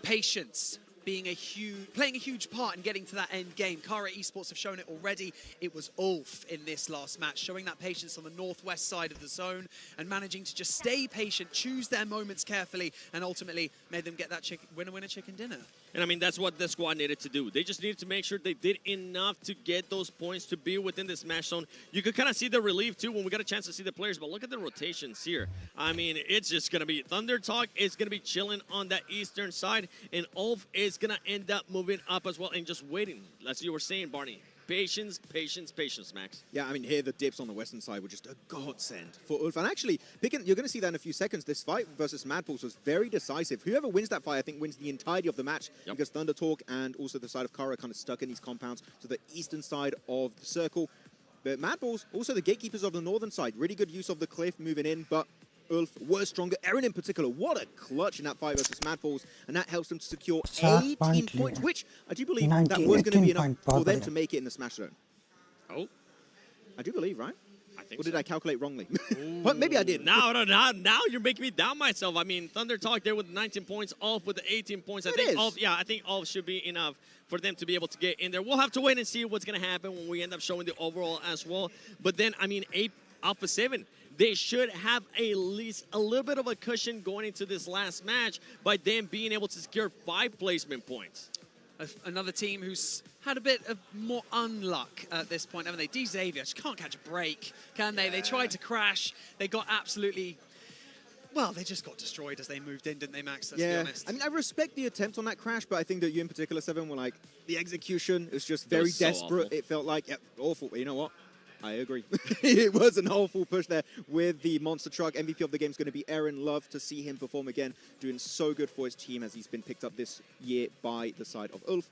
patience. Playing a huge part in getting to that end game. Kara Esports have shown it already. It was Ulf in this last match, showing that patience on the northwest side of the zone and managing to just stay patient, choose their moments carefully, and ultimately made them get that winner chicken dinner. And I mean, that's what the squad needed to do. They just needed to make sure they did enough to get those points to be within the Smash Zone. You could kind of see the relief, too, when we got a chance to see the players. But look at the rotations here. I mean, it's just going to be Thunder Talk is going to be chilling on that eastern side. And Ulf is going to end up moving up as well and just waiting. That's what you were saying, Barney. Patience, patience, patience, Max. Yeah, I mean, here the dips on the western side were just a godsend for Ulf. And actually, you're going to see that in a few seconds. This fight versus Mad Pulse was very decisive. Whoever wins that fight, I think, wins the entirety of the match because Thunder Talk and also the side of Kara kind of stuck in these compounds to the eastern side of the circle. But Mad Pulse, also the gatekeepers of the northern side, really good use of the cliff moving in, but Ulf was stronger. Eren in particular, what a clutch in that fight versus Mad Pulse, and that helps them to secure 18 points, which I do believe that was going to be enough for them to make it in the Smash Zone. Oh? I do believe, right? I think Or did I calculate wrongly? Well, maybe I did. Now you're making me doubt myself. I mean, Thunder Talk there with 19 points, Ulf with the 18 points. I think Ulf should be enough for them to be able to get in there. We'll have to wait and see what's going to happen when we end up showing the overall as well. But then, I mean, Alpha 7, they should have at least a little bit of a cushion going into this last match by them being able to secure 5 placement points. Another team who's had a bit of more unluck at this point, haven't they? D Xavier just can't catch a break, can they? They tried to crash. They got absolutely... Well, they just got destroyed as they moved in, didn't they, Max? Let's be honest. I mean, I respect the attempt on that crash, but I think that you in particular, Seven, were like, the execution is just very desperate. Awful. It felt like, awful. But you know what? I agree. It was an awful push there with the monster truck. MVP of the game is going to be Eren. Love to see him perform again, doing so good for his team as he's been picked up this year by the side of Ulf.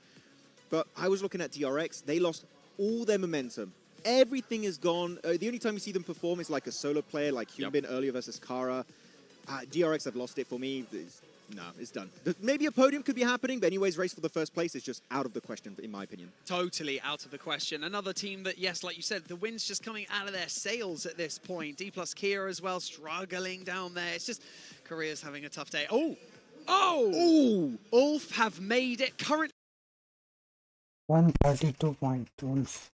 But I was looking at DRX. They lost all their momentum. Everything is gone. The only time you see them perform is like a solo player, like Hyunbin earlier versus Kara. DRX have lost it for me. No, it's done. Maybe a podium could be happening, but anyways, race for the first place is just out of the question, in my opinion. Totally out of the question. Another team that, yes, like you said, the wind's just coming out of their sails at this point. D plus Kia as well, struggling down there. It's just, Korea's having a tough day. Oh! Ulf have made it. Current 132 point, Wolf.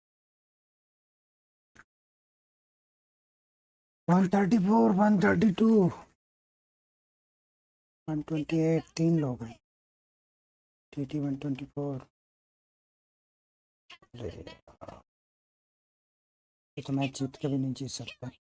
134, 132. 128, 3 लोग हैं. TT 124. ये तो match जीत के भी नहीं जीत सकता.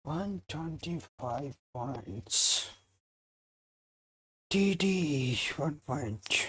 $125 points. TD 1 point.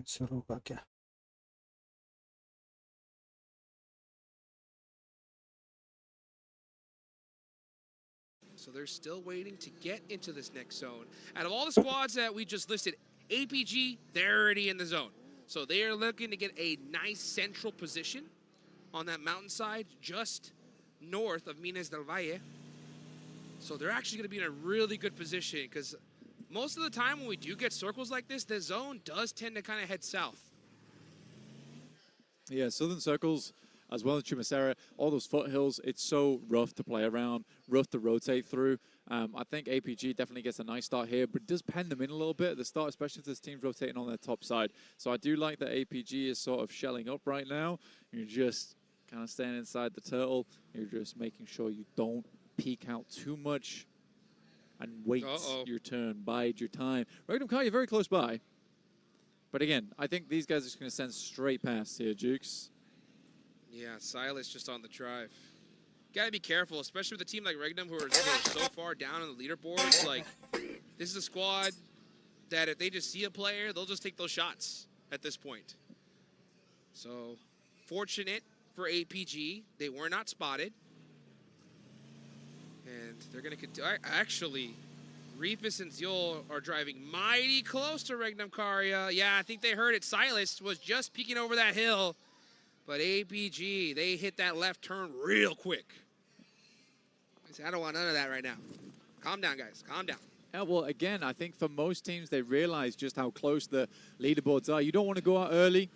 शुरू का क्या So they're still waiting to get into this next zone. Out of all the squads that we just listed, APG, they're already in the zone. So they are looking to get a nice central position on that mountainside just north of Minas del Valle. So they're actually going to be in a really good position because most of the time when we do get circles like this, the zone does tend to kind of head south. Yeah, southern circles, as well as Chumacera, all those foothills, it's so rough to play around, rough to rotate through. I think APG definitely gets a nice start here, but it does pen them in a little bit at the start, especially if this team's rotating on their top side. So I do like that APG is sort of shelling up right now. You're just kind of staying inside the turtle. You're just making sure you don't peek out too much and wait your turn, bide your time. Regnum Kai, you're very close by. But again, I think these guys are just going to send straight past here, Jukes. Yeah, Silas just on the drive. Gotta be careful, especially with a team like Regnum who are so far down on the leaderboards. Like, this is a squad that if they just see a player, they'll just take those shots at this point. So, fortunate for APG. They were not spotted. And they're going to continue. Actually, Reefus and Ziol are driving mighty close to Regnum Karya. Yeah, I think they heard it. Silas was just peeking over that hill. But APG, they hit that left turn real quick. I don't want none of that right now. Calm down, guys. Calm down. Yeah, well, again, I think for most teams, they realize just how close the leaderboards are. You don't want to go out early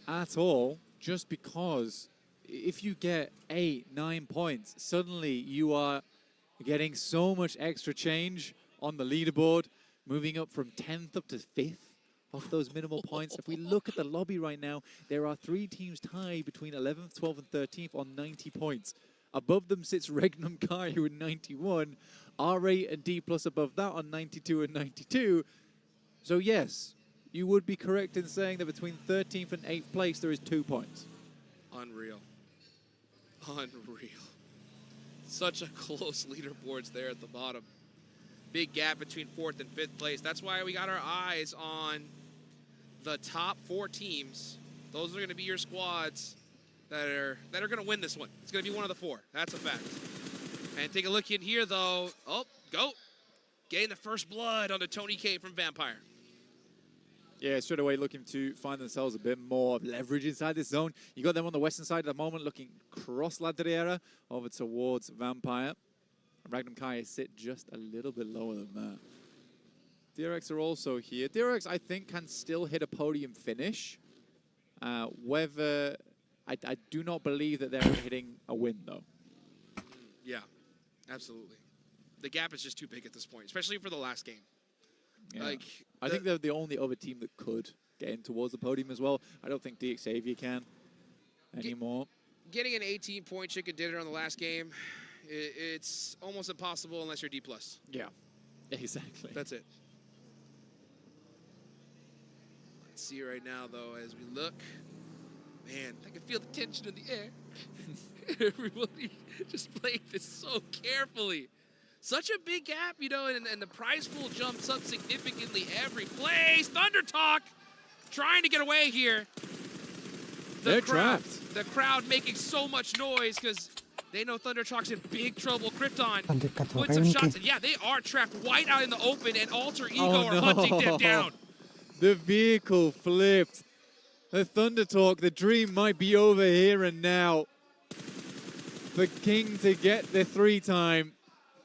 at all, just because if you get 8, 9 points, suddenly you are getting so much extra change on the leaderboard, moving up from 10th up to 5th off those minimal points. If we look at the lobby right now, there are 3 teams tied between 11th, 12th, and 13th on 90 points. Above them sits Regnum Karya with 91, R8 and D+ above that on 92 and 92. So yes, you would be correct in saying that between 13th and 8th place there is 2 points. Unreal. Unreal. Such a close leaderboards there at the bottom. Big gap between 4th and 5th place. That's why we got our eyes on the top 4 teams. Those are going to be your squads that are going to win this one. It's going to be one of the 4. That's a fact. And take a look in here, though. Oh, GOAT getting the first blood on the Tony K from Vampire. Yeah, straight away looking to find themselves a bit more leverage inside this zone. You got them on the western side at the moment, looking cross Ladriera over towards Vampire. Regnum Karya sit just a little bit lower than that. DRX are also here. DRX, I think, can still hit a podium finish. Whether... I do not believe that they're hitting a win, though. Yeah, absolutely. The gap is just too big at this point, especially for the last game. Yeah. Like, I think they're the only other team that could get in towards the podium as well. I don't think DX Xavier can anymore. Getting an 18-point chicken dinner on the last game, it's almost impossible unless you're D+. Yeah, exactly. That's it. Let's see right now, though, as we look. Man, I can feel the tension in the air. Everybody just playing this so carefully. Such a big gap, you know, and the prize pool jumps up significantly every place. Thunder Talk trying to get away here. They're trapped. The crowd making so much noise because they know Thunder Talk's in big trouble. Krafton put some shots, and yeah, they are trapped right out in the open, and Alter Ego are hunting them down. The vehicle flipped. The Thunder Talk, the dream might be over here and now. For King to get the 3-time,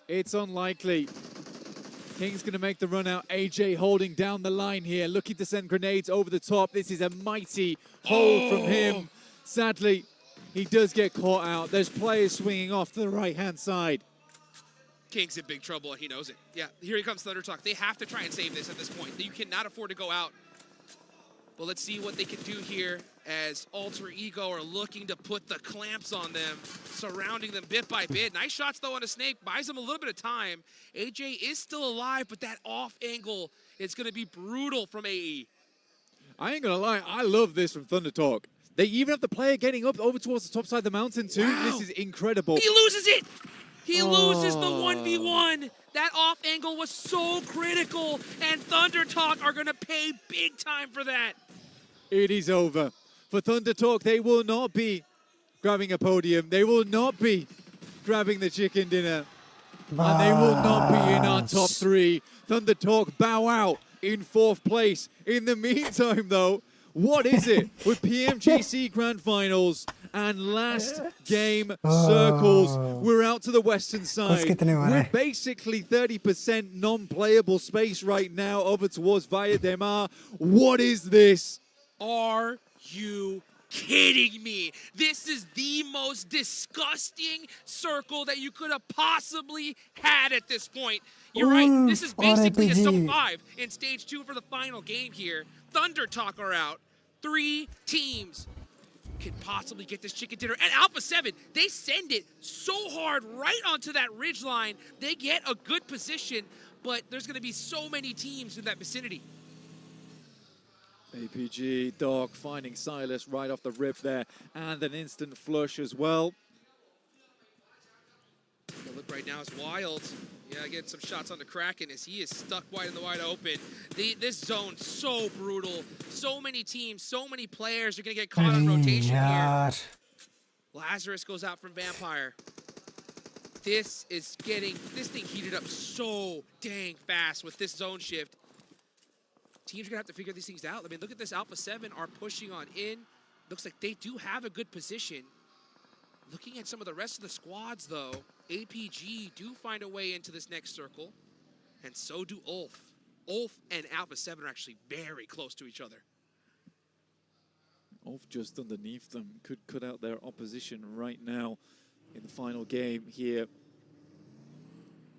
it's unlikely. King's going to make the run out. AJ holding down the line here, looking to send grenades over the top. This is a mighty hold from him. Sadly, he does get caught out. There's players swinging off to the right-hand side. King's in big trouble, and he knows it. Yeah, here he comes, Thunder Talk. They have to try and save this at this point. You cannot afford to go out. But let's see what they can do here as Alter Ego are looking to put the clamps on them, surrounding them bit by bit. Nice shots, though, on a snake. Buys them a little bit of time. AJ is still alive, but that off angle is going to be brutal from AE. I ain't going to lie. I love this from Thunder Talk. They even have the player getting up over towards the top side of the mountain, too. Wow. This is incredible. He loses it. He loses the 1v1. That off angle was so critical, and Thunder Talk are going to pay big time for that. It is over. For Thunder Talk, they will not be grabbing a podium. They will not be grabbing the chicken dinner. And they will not be in our top 3. Thunder Talk bow out in 4th place. In the meantime, though, what is it with pMGC Grand Finals and last game circles? We're out to the western side. We're basically 30% non-playable space right now over towards Via Demar. What is this? Are you kidding me? This is the most disgusting circle that you could have possibly had at this point. You're right. This is basically a sub 5 in stage 2 for the final game here. Thunder Talk are out. 3 teams can possibly get this chicken dinner. And Alpha 7, they send it so hard right onto that ridge line. They get a good position, but there's going to be so many teams in that vicinity. APG, Doc finding Silas right off the rip there, and an instant flush as well. The look right now is wild. Yeah, getting some shots on the Kraken as he is stuck wide in the wide open. This zone's so brutal. So many teams, so many players are going to get caught on rotation here. Lazarus goes out from Vampire. This thing heated up so dang fast with this zone shift. Teams are gonna have to figure these things out. I mean, look at this. Alpha 7 are pushing on in. Looks like they do have a good position. Looking at some of the rest of the squads, though, APG do find a way into this next circle, and so do Ulf. Ulf and Alpha 7 are actually very close to each other. Ulf just underneath them could cut out their opposition right now in the final game here.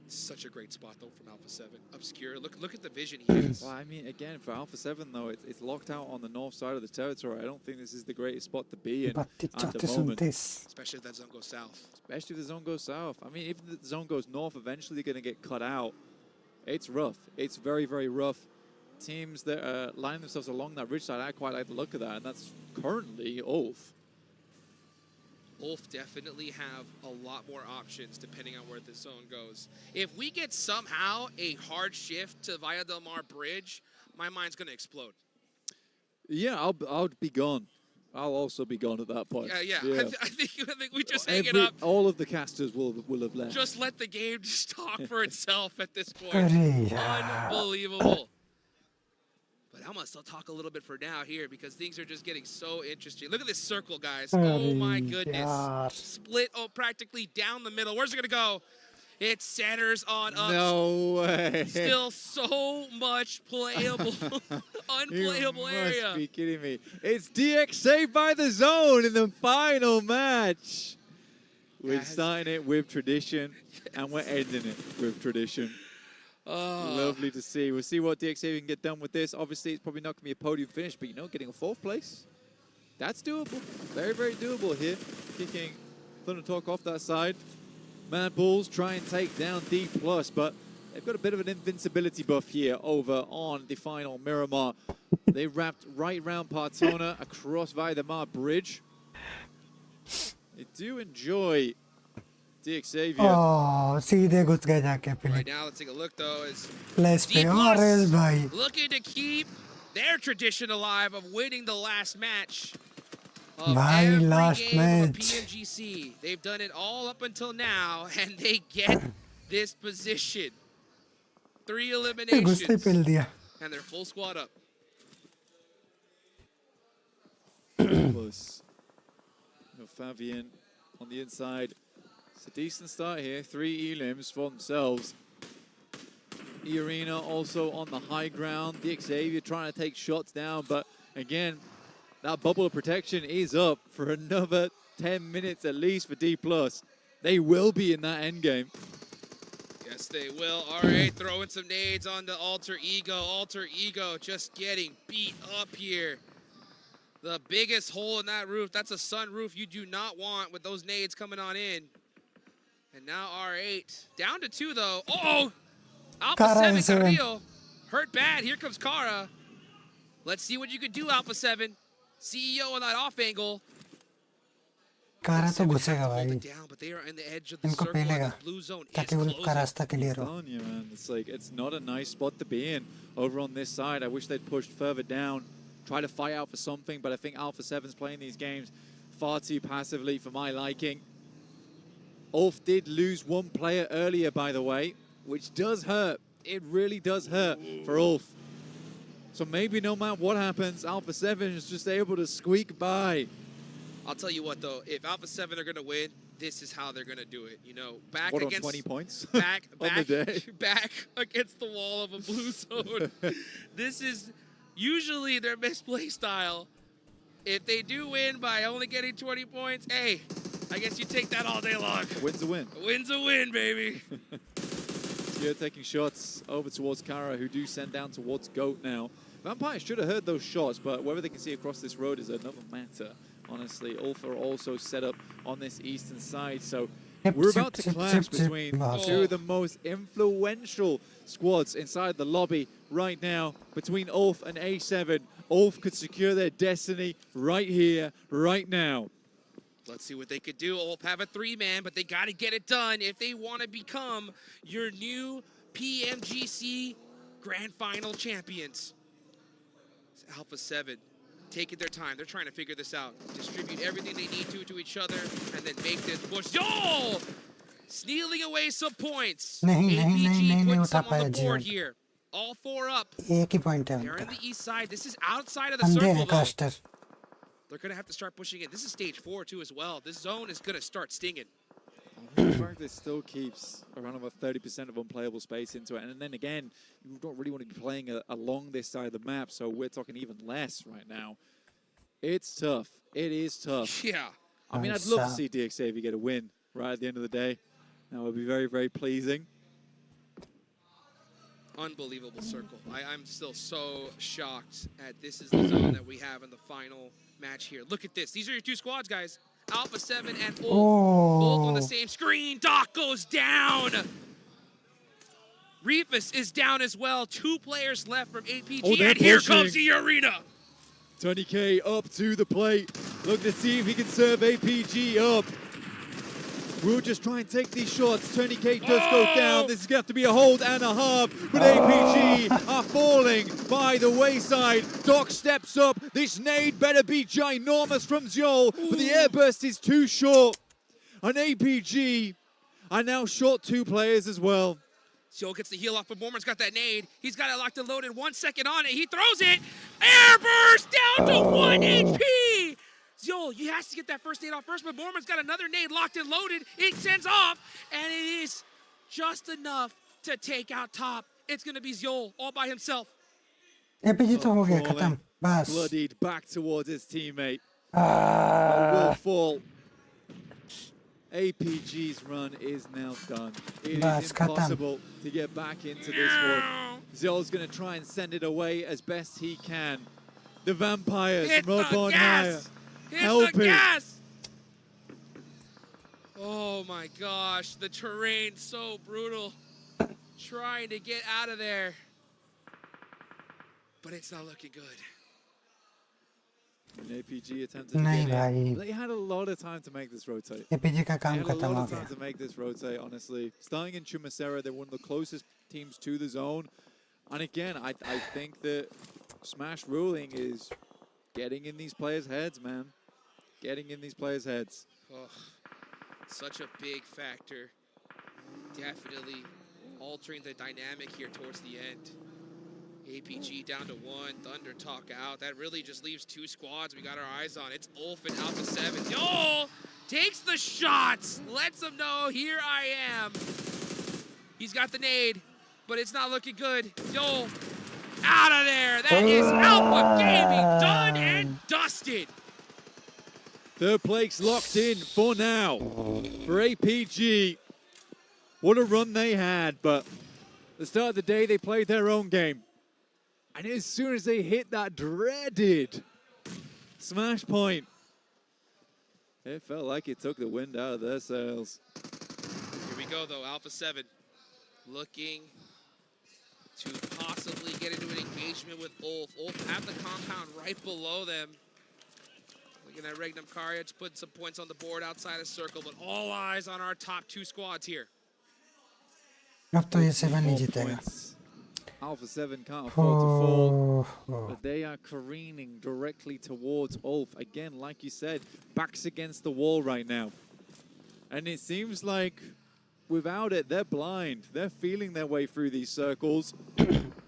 Such a great spot, though, from Alpha 7. Obscure. Look at the vision he has. Well, I mean, again, for Alpha 7, though, it's locked out on the north side of the territory. I don't think this is the greatest spot to be in at the moment. Especially if that zone goes south. Especially if the zone goes south. I mean, if the zone goes north, eventually they're going to get cut out. It's rough. It's very, very rough. Teams that are lining themselves along that ridge side, I quite like the look of that, and that's currently Ulf. Ulf definitely have a lot more options depending on where the zone goes. If we get somehow a hard shift to Via Del Mar Bridge, my mind's going to explode. Yeah, I'll be gone. I'll also be gone at that point. Yeah. I think we just hang it up. All of the casters will have left. Just let the game just talk for itself at this point. Unbelievable. But I'm going to still talk a little bit for now here because things are just getting so interesting. Look at this circle, guys. Oh, my goodness. Split practically down the middle. Where's it going to go? It centers on us. No way. Still so much playable, unplayable area. You must be kidding me. It's DX saved by the zone in the final match. We're starting it with tradition, and we're ending it with tradition. Lovely to see. We'll see what DXA can get done with this. Obviously, it's probably not going to be a podium finish, but, you know, getting a 4th place, that's doable. Very, very doable here. Kicking Thunder Talk off that side. Mad Bulls try and take down D+, but they've got a bit of an invincibility buff here over on the final Miramar. They wrapped right round Partona across Via Del Mar Bridge. They do enjoy DXavier. Oh, सीधे घुस गए जाके अपने. Right now, let's take a look though. Is Let's be honest, भाई. Looking to keep their tradition alive of winning the last match. Bhai, last match. pMGC. They've done it all up until now, and they get this position. 3 eliminations, and they're full squad up. Close. No, Fabian on the inside. It's a decent start here. 3 elims for themselves. E-Arena also on the high ground. DXavier trying to take shots down, but again, that bubble of protection is up for another 10 minutes at least for D+. They will be in that end game. Yes, they will. All right, throwing some nades on the Alter Ego. Alter Ego just getting beat up here. The biggest hole in that roof. That's a sunroof you do not want with those nades coming on in. And now R8. Down to 2, though. Oh! Alpha 7, Carrillo. Hurt bad. Here comes Kara. Let's see what you can do, Alpha 7. CEO on that off angle. कारा तो घुसेगा भाई. इनको पहलेगा ताकि उनका रास्ता clear हो. It's like it's not a nice spot to be in over on this side. I wish they'd pushed further down, try to fight out for something, but I think Alpha 7's playing these games far too passively for my liking. Ulf did lose 1 player earlier, by the way, which does hurt. It really does hurt for Ulf. So maybe no matter what happens, Alpha 7 is just able to squeak by. I'll tell you what, though, if Alpha 7 are going to win, this is how they're going to do it. You know, back what, against 20 points back on the day? Back against the wall of a blue zone. This is usually their misplay style. If they do win by only getting 20 points, hey, I guess you take that all day long. A win's a win. A win's a win, baby. You're taking shots over towards Kara, who do send down towards GOAT now. Vampire should have heard those shots, but whether they can see across this road is another matter. Honestly, Ulf are also set up on this eastern side, so we're about to clash between 2 of the most influential squads inside the lobby right now, between Ulf and A7. Ulf could secure their destiny right here, right now. Let's see what they could do. Ulf have a 3-man, but they got to get it done if they want to become your new pMGC Grand Final champions. It's Alpha 7. taking their time. They're trying to figure this out. Distribute everything they need to each other, and then make this push. Yo! Stealing away some points. APG putting some on the board here. All 4 up. एक ही point है They're in उनका. the east side. This is outside of the अंधे circle, हैं though. caster. They're going to have to start pushing it. This is stage 4, too, as well. This zone is going to start stinging. The fact that it still keeps around about 30% of unplayable space into it. And then again, you don't really want to be playing along this side of the map, so we're talking even less right now. It's tough. It is tough. Yeah. I mean, I'd love to see DXAV get a win right at the end of the day. That would be very, very pleasing. Unbelievable circle. I'm still so shocked at this is the zone that we have in the final match here. Look at this. These are your 2 squads, guys. Alpha 7 and Wolf. Both on the same screen. Doc goes down. Reezo is down as well. 2 players left from APG. And here comes the arena. 20K up to the plate. Look to see if he can serve APG up. We'll just try and take these shots. 20K does go down. This is going to have to be a hold and a half. But APG are falling by the wayside. Doc steps up. This nade better be ginormous from Zol. But the airburst is too short. And APG are now short 2 players as well. Zol gets the heal off, but Borman's got that nade. He's got it locked and loaded. 1 second on it. He throws it. Airburst down to 1 HP. Zol, he has to get that first nade off first, but Borman's got another nade locked and loaded. It sends off, and it is just enough to take out top. It's going to be Zol all by himself. APG तो हो गया खत्म बस. Bloodied back towards his teammate. Will fall. APG's run is now done. It is impossible to get back into this one. Zol's going to try and send it away as best he can. The vampires, Robon Higher. Hit the gas! Oh my gosh, the terrain so brutal. Trying to get out of there. But it's not looking good. An APG attempted to get in. They had a lot of time to make this rotate. APG का काम They had a खत्म lot हो of time गया. to make this rotate, honestly. Starting in Chumacera, they're one of the closest teams to the zone. And again, I think that Smash ruling is getting in these players' heads, man. Getting in these players' heads. Oh, such a big factor. Definitely altering the dynamic here towards the end. APG down to 1, Thunder talk out. That really just leaves 2 squads we got our eyes on. It's Ulf and Alpha 7. Yo! Takes the shots! Lets them know, here I am. He's got the nade, but it's not looking good. Yo! Out of there! That is Alpha Gaming done and dusted! Third place locked in for now for APG. What a run they had, but at the start of the day, they played their own game. And as soon as they hit that dreaded smash point, it felt like it took the wind out of their sails. Here we go, though. Alpha 7 looking to possibly get into an engagement with Ulf. Ulf at the compound right below them. Looking at Regnum Karya, just putting some points on the board outside of circle, but all eyes on our top 2 squads here. अब तो ये 7 नहीं जीतेगा. Alpha 7 can't afford to fall, but they are careening directly towards Ulf. Again, like you said, backs against the wall right now. And it seems like without it, they're blind. They're feeling their way through these circles.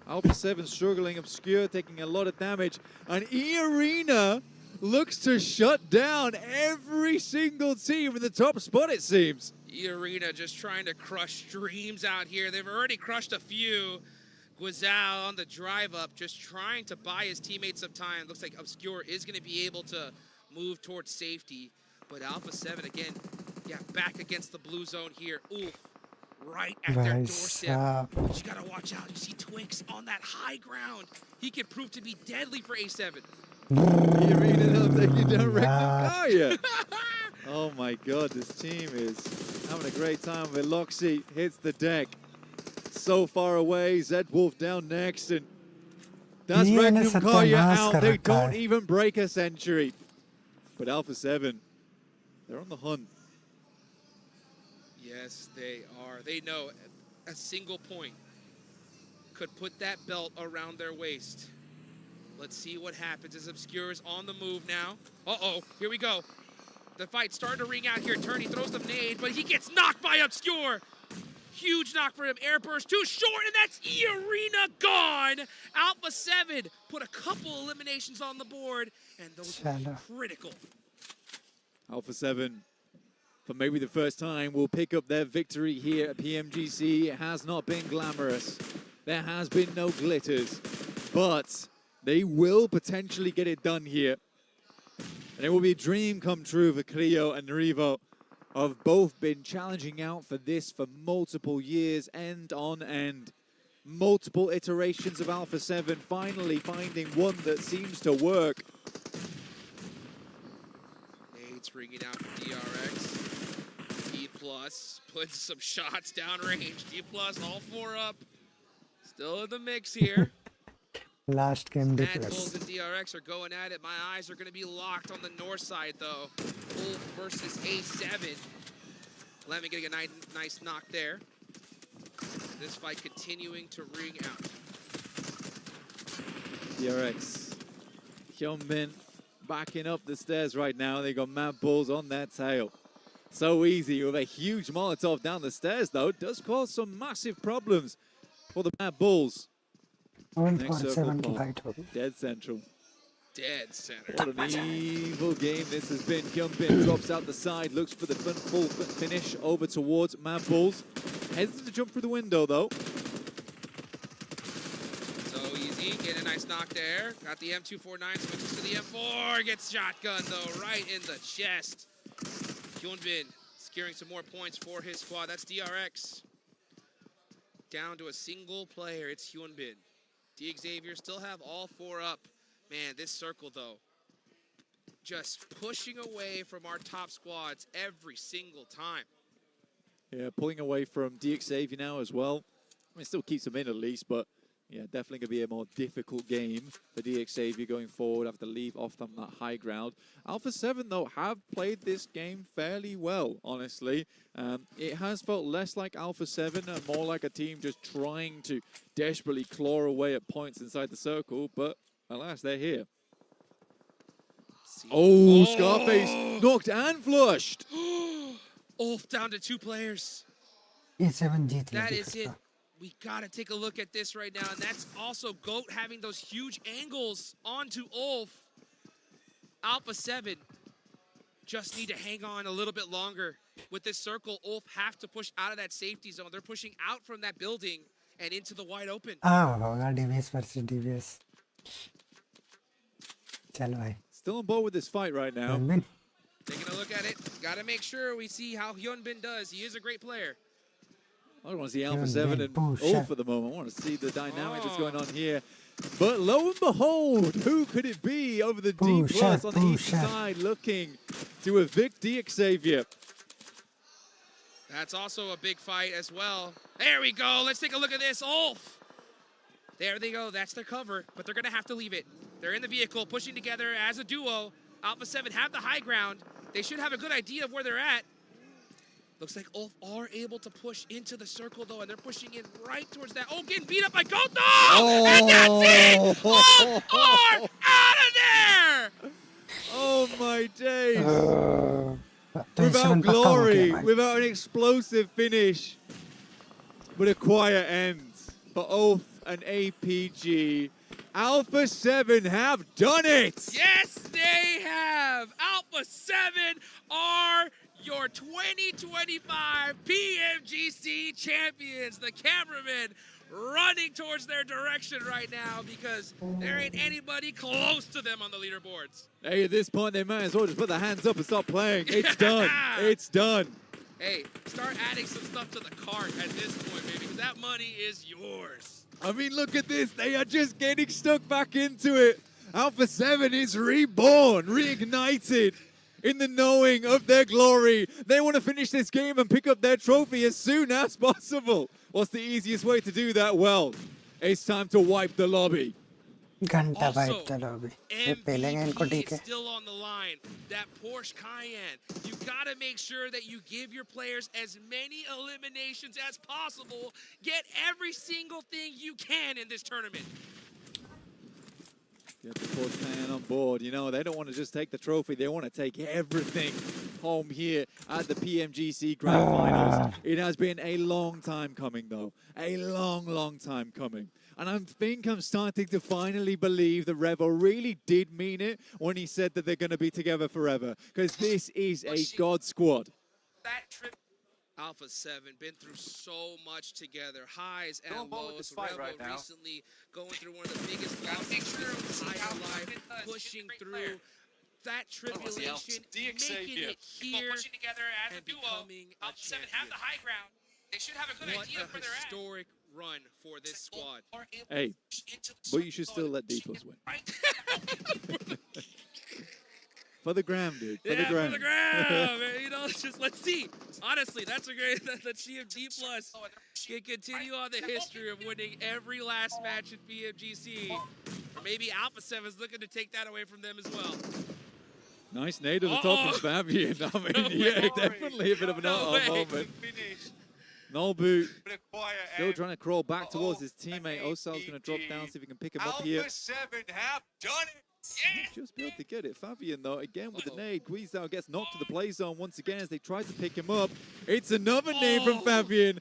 Alpha 7 struggling, Obscure taking a lot of damage. And E-Arena looks to shut down every single team in the top spot, it seems. E-Arena just trying to crush streams out here. They've already crushed a few. Guizal on the drive up, just trying to buy his teammates some time. Looks like Obscure is going to be able to move towards safety. But Alpha 7 again, yeah, back against the blue zone here. Oof, right at their doorstep. But you got to watch out. You see Twix on that high ground. He could prove to be deadly for A7. E-Arena taking down Regnum Karya. Oh my god, this team is having a great time with Loxy. Hits the deck. So far away, Zed Wolf down next, and that's Regnum Karya out. They don't even break a century. But Alpha 7, they're on the hunt. Yes, they are. They know a single point could put that belt around their waist. Let's see what happens as Obscure is on the move now. Uh-oh, here we go. The fight's starting to ring out here. Turney throws the nade, but he gets knocked by Obscure. Huge knock for him. Air burst too short, and that's E-Arena gone. Alpha 7 put a couple eliminations on the board, and those are critical. Alpha 7, for maybe the first time, will pick up their victory here at pMGC. It has not been glamorous. There has been no glitters, but they will potentially get it done here. And it will be a dream come true for Clio and Reezo, have both been challenging out for this for multiple years, end on end. Multiple iterations of Alpha 7, finally finding one that seems to work. Nade's ringing out for DRX. D+, putting some shots downrange. D+, all 4 up. Still in the mix here. Last game Mad difference. Bulls and DRX are going at it. My eyes are going to be locked on the north side, though. Wolf versus A7. Lemon getting a nice knock there. This fight continuing to ring out. DRX, Hyunbin backing up the stairs right now. They got Mad Bulls on their tail. So easy with a huge Molotov down the stairs, though. It does cause some massive problems for the Mad Bulls. Next circle call, dead central. Dead center. What an evil game this has been. Hyunbin drops out the side, looks for the full finish over towards Mad Bulls. Hesitant to jump through the window, though. So easy, get a nice knock there. Got the M249, switches to the M4, gets shotgun though, right in the chest. Hyunbin securing some more points for his squad. That's DRX. Down to a single player, it's Hyunbin. Xavier still have all 4 up. Man, this circle though, just pushing away from our top squads every single time. Yeah, pulling away from Xavier now as well. I mean, still keeps them in at least, but yeah, definitely going to be a more difficult game for Xavier going forward. Have to leave off them that high ground. Alpha 7, though, have played this game fairly well, honestly. It has felt less like Alpha 7 and more like a team just trying to desperately claw away at points inside the circle, but alas, they're here. Oh, Scarface knocked and flushed. Ulf down to 2 players. E7 Jeet That is it. We got to take a look at this right now, and that's also GOAT having those huge angles onto Ulf. Alpha 7 just need to hang on a little bit longer. With this circle, Ulf have to push out of that safety zone. They're pushing out from that building and into the wide open. होगा DBS versus DBS. चल भाई. Still on board with this fight right now. Taking a look at it. Got to make sure we see how Hyunbin does. He is a great player. I don't want to see Alpha 7 and Ulf at the moment. I want to see the dynamic that's going on here. But lo and behold, who could it be over the D+ on the east side looking to evict Xavier? That's also a big fight as well. There we go. Let's take a look at this. Ulf. There they go. That's their cover, but they're going to have to leave it. They're in the vehicle, pushing together as a duo. Alpha 7 have the high ground. They should have a good idea of where they're at. Looks like Ulf are able to push into the circle, though, and they're pushing in right towards that. Oh, getting beat up by GOAT, though! And that's it! Ulf are out of there! Oh, my days. Without glory, without an explosive finish, but a quiet end for Ulf and APG. Alpha 7 have done it! Yes, they have! Alpha 7 are your 2025 pMGC champions. The cameramen running towards their direction right now because there ain't anybody close to them on the leaderboards. Hey, at this point, they might as well just put their hands up and stop playing. It's done. It's done. Hey, start adding some stuff to the cart at this point, baby, because that money is yours. I mean, look at this. They are just getting stuck back into it. Alpha 7 is reborn, reignited in the knowing of their glory. They want to finish this game and pick up their trophy as soon as possible. What's the easiest way to do that? Well, it's time to wipe the lobby. घंटा wipe चलो अभी ये पहलेंगे इनको ठीक है. Still on the line, that Porsche Cayenne. You gotta make sure that you give your players as many eliminations as possible. Get every single thing you can in this tournament. Get the Force fan on board. You know, they don't want to just take the trophy. They want to take everything home here at the pMGC Grand Finals. It has been a long time coming, though. A long, long time coming. And I think I'm starting to finally believe that Revo really did mean it when he said that they're going to be together forever. Because this is a God squad. That trip. Alpha 7, been through so much together, highs and lows. Revo recently going through one of the biggest losses in his entire life, pushing through that tribulation, making it here, pushing together as and a duo. becoming a Alpha 7 champion. have the high ground. They should have a good idea What where a they're at. historic run for this squad. Hey, but you should still let D+ win. For the gram, dude. For the gram. For the gram. You know, just let's see. Honestly, that's a great. Let's see if D+ can continue on the history of winning every last match at pMGC, or maybe Alpha 7 is looking to take that away from them as well. Nice nade at the top from Fabian. I mean, yeah, definitely a bit of an moment. Null boot. Still trying to crawl back towards his teammate. Osal's going to drop down, see if he can pick him up here. Alpha 7 have done it. Just be able to get it. Fabian, though, again with the nade. Guizao gets knocked to the play zone once again as they try to pick him up. It's another nade from Fabian.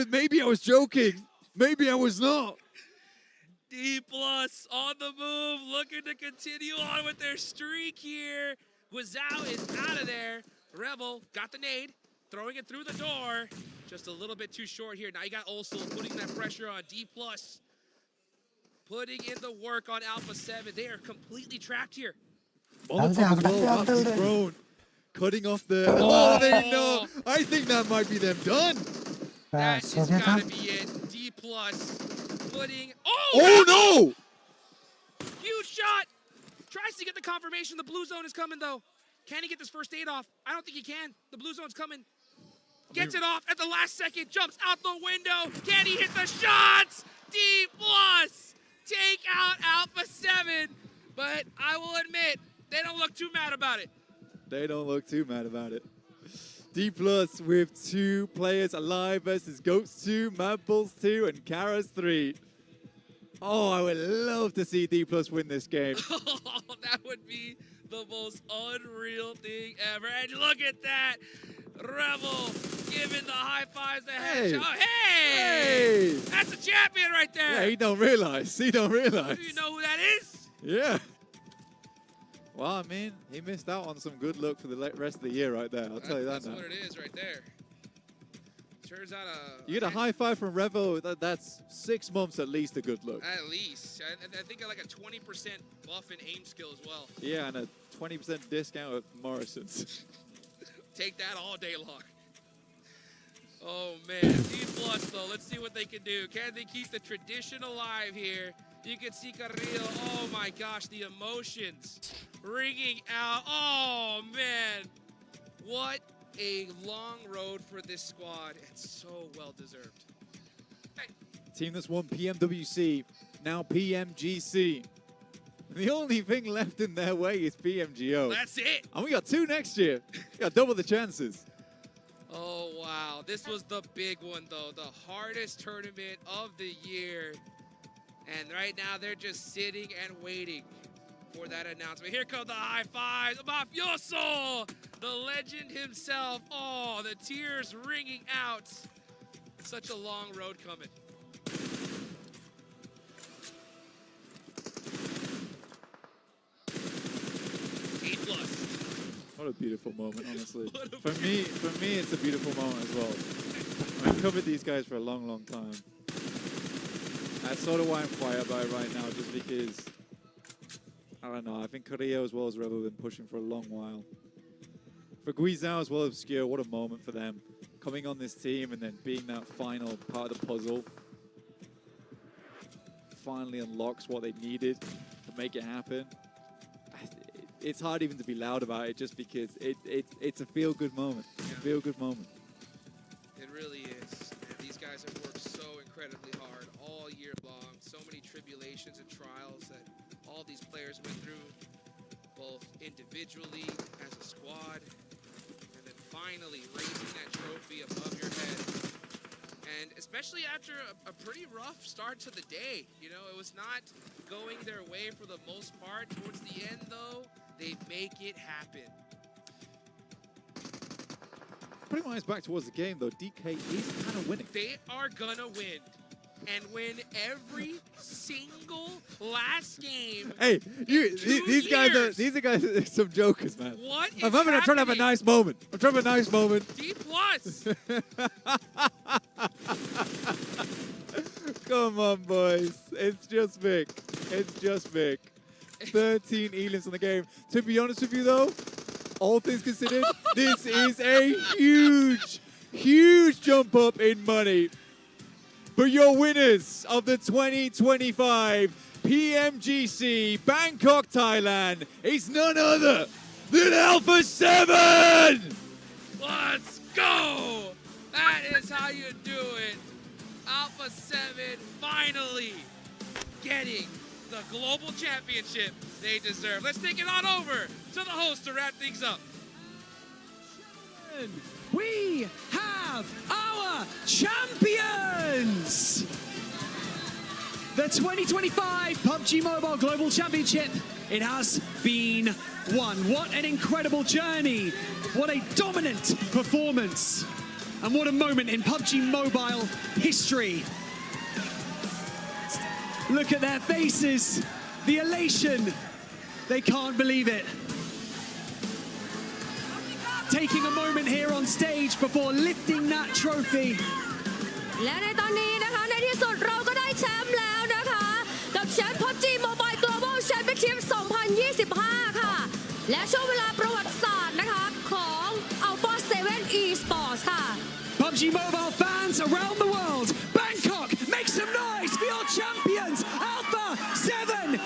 Maybe I was joking. Maybe I was not. D+ on the move, looking to continue on with their streak here. Guizao is out of there. Rebel got the nade, throwing it through the door. Just a little bit too short here. Now you got Osul putting that pressure on D+. Putting in the work on Alpha 7. They are completely trapped here. Thrown. Cutting off the... Oh, they know. I think that might be them done. That is gotta be it. D+ putting... Oh, no! Huge shot. Tries to get the confirmation. The blue zone is coming, though. Can he get this first aid off? I don't think he can. The blue zone's coming. Gets it off at the last second. Jumps out the window. Can he hit the shots? D+! Take out Alpha 7, but I will admit, they don't look too mad about it. They don't look too mad about it. D+ with 2 players alive versus Goats 2, Mad Bulls 2, and Karas 3. Oh, I would love to see D+ win this game. That would be the most unreal thing ever. And look at that. Rebel giving the high fives to Headshot. Hey! That's a champion right there. Yeah, he don't realize. He don't realize. Do you know who that is? Yeah. Well, I mean, he missed out on some good luck for the rest of the year right there. I'll tell you that now. That's what it is right there. Turns out you get a high five from Revo, that's 6 months at least a good look. At least. I think like a 20% buff in aim skill as well. Yeah, and a 20% discount at Morrison's. Take that all day long. Oh, man. D+ though, let's see what they can do. Can they keep the tradition alive here? You can see Carrillo. Oh, my gosh, the emotions ringing out. Oh, man. What a long road for this squad, and so well-deserved. Hey. Team that's won pMWC, now pMGC. The only thing left in their way is pMGO. That's it. And we got 2 next year. We got double the chances. Oh, wow. This was the big one, though. The hardest tournament of the year. And right now, they're just sitting and waiting for that announcement. Here come the high fives. Mafioso, the legend himself. Oh, the tears ringing out. Such a long road coming. What a beautiful moment, honestly. For me, it's a beautiful moment as well. I've covered these guys for a long, long time. That's sort of why I'm quiet about it right now, just because, I don't know, I think Carrillo as well as Rebel have been pushing for a long while. For Guizao as well as Obscure, what a moment for them. Coming on this team and then being that final part of the puzzle. Finally unlocks what they needed to make it happen. It's hard even to be loud about it just because it's a feel-good moment. Yeah. A feel-good moment. It really is. And these guys have worked so incredibly hard all year long. So many tribulations and trials that all these players went through, both individually, as a squad, and then finally raising that trophy above your head. And especially after a pretty rough start to the day. You know, it was not going their way for the most part. Towards the end, though, they make it happen. Pretty much back towards the game, though. DK is kind of winning. They are gonna win. And win every single last game. Hey, these guys are some jokers, man. What is I'm trying to have a nice moment. I'm trying to have a nice moment. D+. Come on, boys. It's just Vic. It's just Vic. 13 elims in the game. To be honest with you, though, all things considered, this is a huge jump up in money. But your winners of the 2025 pMGC Bangkok, Thailand is none other than Alpha 7! Let's go! That is how you do it. Alpha 7 finally getting the global championship they deserve. Let's take it on over to the host to wrap things up. We have our champions! The 2025 PUBG Mobile Global Championship, it has been won. What an incredible journey. What a dominant performance. And what a moment in PUBG Mobile history. Look at their faces, the elation. They can't believe it. Taking a moment here on stage before lifting that trophy. และในตอนนี้นะคะในที่สุดเราก็ได้แชมป์แล้วนะคะกับแชมป์ PUBG Mobile Global Championship 2025 ค่ะและช่วงเวลาประวัติศาสตร์นะคะของ Alpha 7 Esports ค่ะ PUBG Mobile fans around the world, Bangkok, make some noise for your champions, Alpha 7